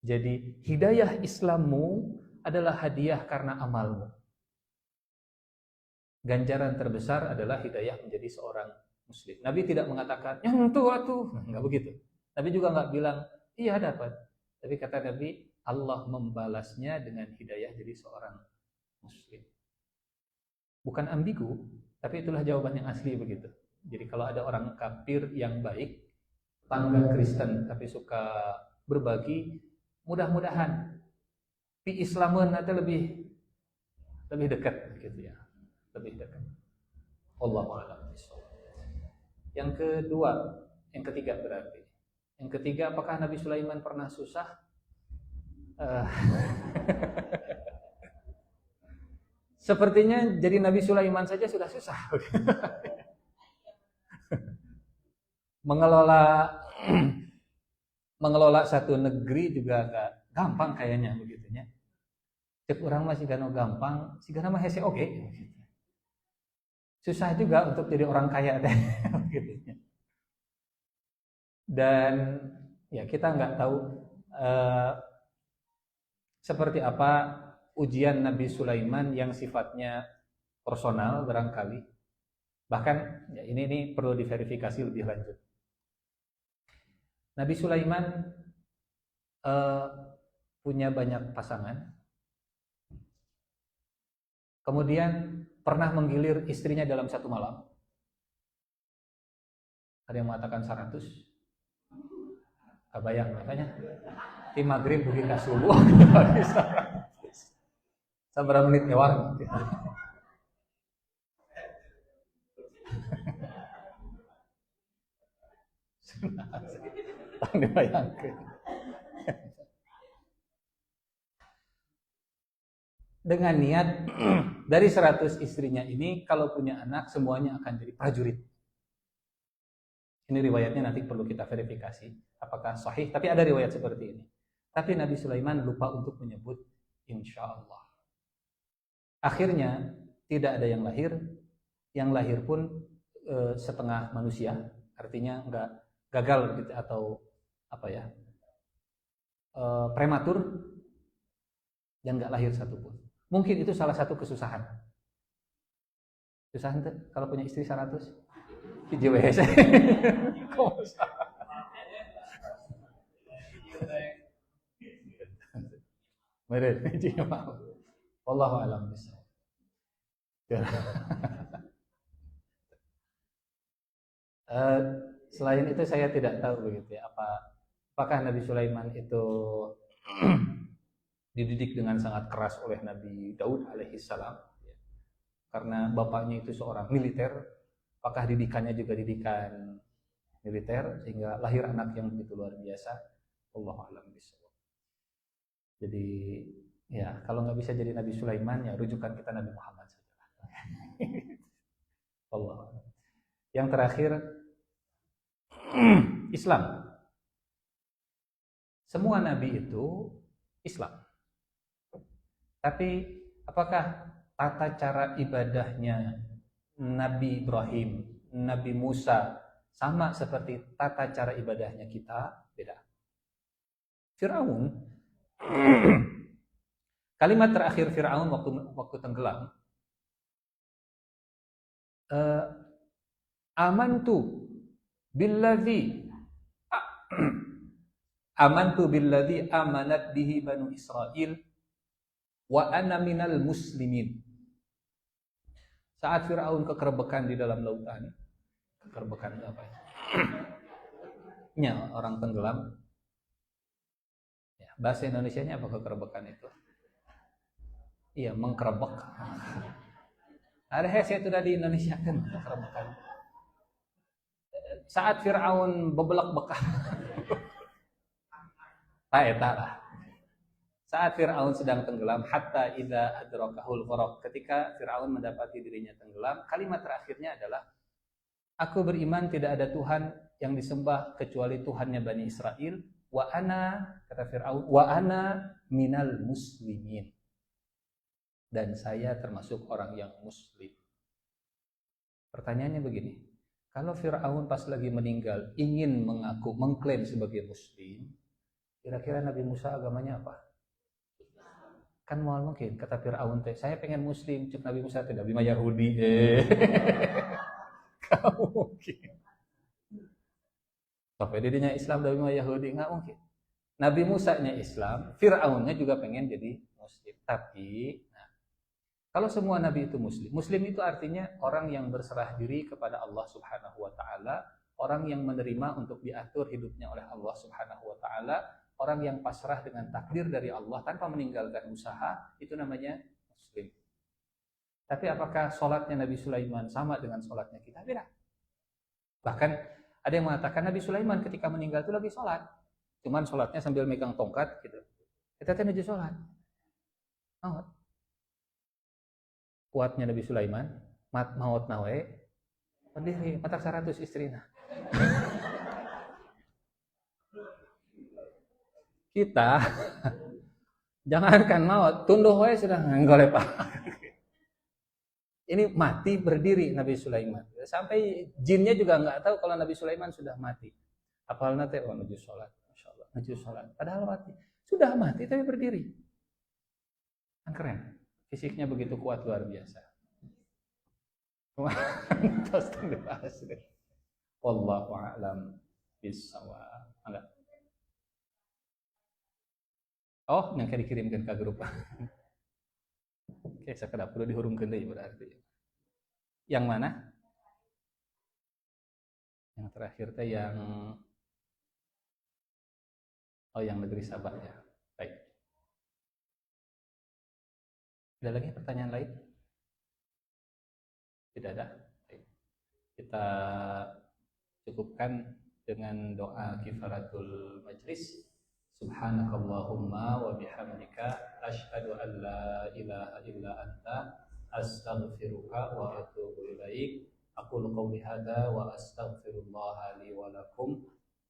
Jadi hidayah Islammu adalah hadiah karena amalmu. Ganjaran terbesar adalah hidayah menjadi seorang muslim. Nabi tidak mengatakan, yang itu atuh, enggak begitu. Nabi juga enggak bilang, iya dapat. Tapi kata Nabi, Allah membalasnya dengan hidayah jadi seorang muslim. Bukan ambigu, tapi itulah jawaban yang asli begitu. Jadi kalau ada orang kafir yang baik, tangga Kristen tapi suka berbagi, mudah-mudahan pi Islamun nanti lebih dekat gitu ya. Lebih dekat. Wallahu a'lam bishawab. Yang ketiga berarti. Yang ketiga, apakah Nabi Sulaiman pernah susah? Sepertinya jadi Nabi Sulaiman saja sudah susah. mengelola satu negeri juga agak gampang kayaknya begitunya. Cek orang masih gano gampang, si gana mah hese oke. Susah juga untuk jadi orang kaya deh. Dan ya kita nggak tahu seperti apa ujian Nabi Sulaiman yang sifatnya personal barangkali. Bahkan ya ini perlu diverifikasi lebih lanjut. Nabi Sulaiman punya banyak pasangan. Kemudian pernah menggilir istrinya dalam satu malam. Ada yang mengatakan 100. Kabayang makanya di maghrib bagi ka subuh sabar menit ewang tang dibayangkeun dengan niat dari 100 istrinya ini kalau punya anak semuanya akan jadi prajurit. Ini riwayatnya nanti perlu kita verifikasi apakah sahih, tapi ada riwayat seperti ini. Tapi Nabi Sulaiman lupa untuk menyebut insya Allah. Akhirnya tidak ada yang lahir pun setengah manusia, artinya enggak gagal gitu atau apa ya, prematur dan enggak lahir satupun. Mungkin itu salah satu kesusahan. Kesusahan tuh kalau punya istri 100. JWS. Meren, dia mau. Wallahu a'lam bishawab. Selain itu saya tidak tahu begitu ya, apakah Nabi Sulaiman itu dididik dengan sangat keras oleh Nabi Daud alaihissalam karena bapaknya itu seorang militer. Apakah didikannya juga didikan militer sehingga lahir anak yang begitu luar biasa? Wallahu a'lam bishawab. Jadi ya kalau nggak bisa jadi Nabi Sulaiman ya rujukan kita Nabi Muhammad saja. Allah. Yang terakhir Islam. Semua nabi itu Islam. Tapi apakah tata cara ibadahnya Nabi Ibrahim, Nabi Musa sama seperti tata cara ibadahnya kita? Beda. Fir'aun, kalimat terakhir Fir'aun waktu tenggelam, amantu billadzi amanat bihi banu Israil wa ana minal muslimin. Saat Fir'aun kekerbekan di dalam lautan, kekerbekan itu apa ya? Ya, orang tenggelam. Ya, bahasa Indonesianya apa kekerbekan itu? Iya, mengkerebek. Ada saya sudah di Indonesia kan kekerbekan. Saat Fir'aun bebelak-bekak. Lah. Saat Fir'aun sedang tenggelam, hatta idza adrakahul gharaq, ketika Fir'aun mendapati dirinya tenggelam, kalimat terakhirnya adalah aku beriman tidak ada Tuhan yang disembah kecuali Tuhannya Bani Israel, wa ana, kata Fir'aun, wa ana minal muslimin. Dan saya termasuk orang yang muslim. Pertanyaannya begini, kalau Fir'aun pas lagi meninggal ingin mengklaim sebagai muslim, kira-kira Nabi Musa agamanya apa? Kan mau mungkin kata Fir'aun teh saya pengen muslim, cek Nabi Musa tidak bima Yahudi. Kamu mungkin. Sampai dirinya Islam dari bima Yahudi nggak mungkin. Nabi Musa-nya Islam, Fir'aunnya juga pengen jadi Muslim. Tapi, nah, kalau semua Nabi itu Muslim, Muslim itu artinya orang yang berserah diri kepada Allah Subhanahu Wa Taala, orang yang menerima untuk diatur hidupnya oleh Allah Subhanahu Wa Taala, orang yang pasrah dengan takdir dari Allah tanpa meninggalkan usaha, itu namanya Muslim. Tapi apakah sholatnya Nabi Sulaiman sama dengan sholatnya kita? Beda. Bahkan ada yang mengatakan Nabi Sulaiman ketika meninggal itu lagi sholat. Cuman sholatnya sambil megang tongkat gitu. Kita teh nuju sholat. Maut. Kuatnya Nabi Sulaiman, maut nawe, berdiri, matak 100 istrina. Kita, jangankan maut, tunduh wae sudah nggolepak. Ini mati berdiri Nabi Sulaiman. Sampai jinnya juga nggak tahu kalau Nabi Sulaiman sudah mati. Apalna teh nuju sholat. Maju sholat, padahal mati. Sudah mati tapi berdiri. Kan keren. Fisiknya begitu kuat, luar biasa. Terus dibahas deh. Wallahu a'lam bishawab. Enggak. Oh, yang kayak dikirimkan ke grup. Oke, sekedap perlu dihurungkan deh berarti. Yang mana? Yang terakhir teh yang yang negeri Sabah ya. Baik. Ada lagi pertanyaan lain? Tidak ada. Baik. Kita cukupkan dengan doa kifaratul majlis. Subhanakallahumma wa bihamdika asyhadu an la ilaha illa anta astaghfiruka wa atubu ilaik. Aqulu qawli hadza wa astaghfirullah li wa lakum.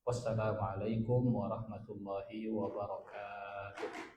Wassalamualaikum warahmatullahi wabarakatuh.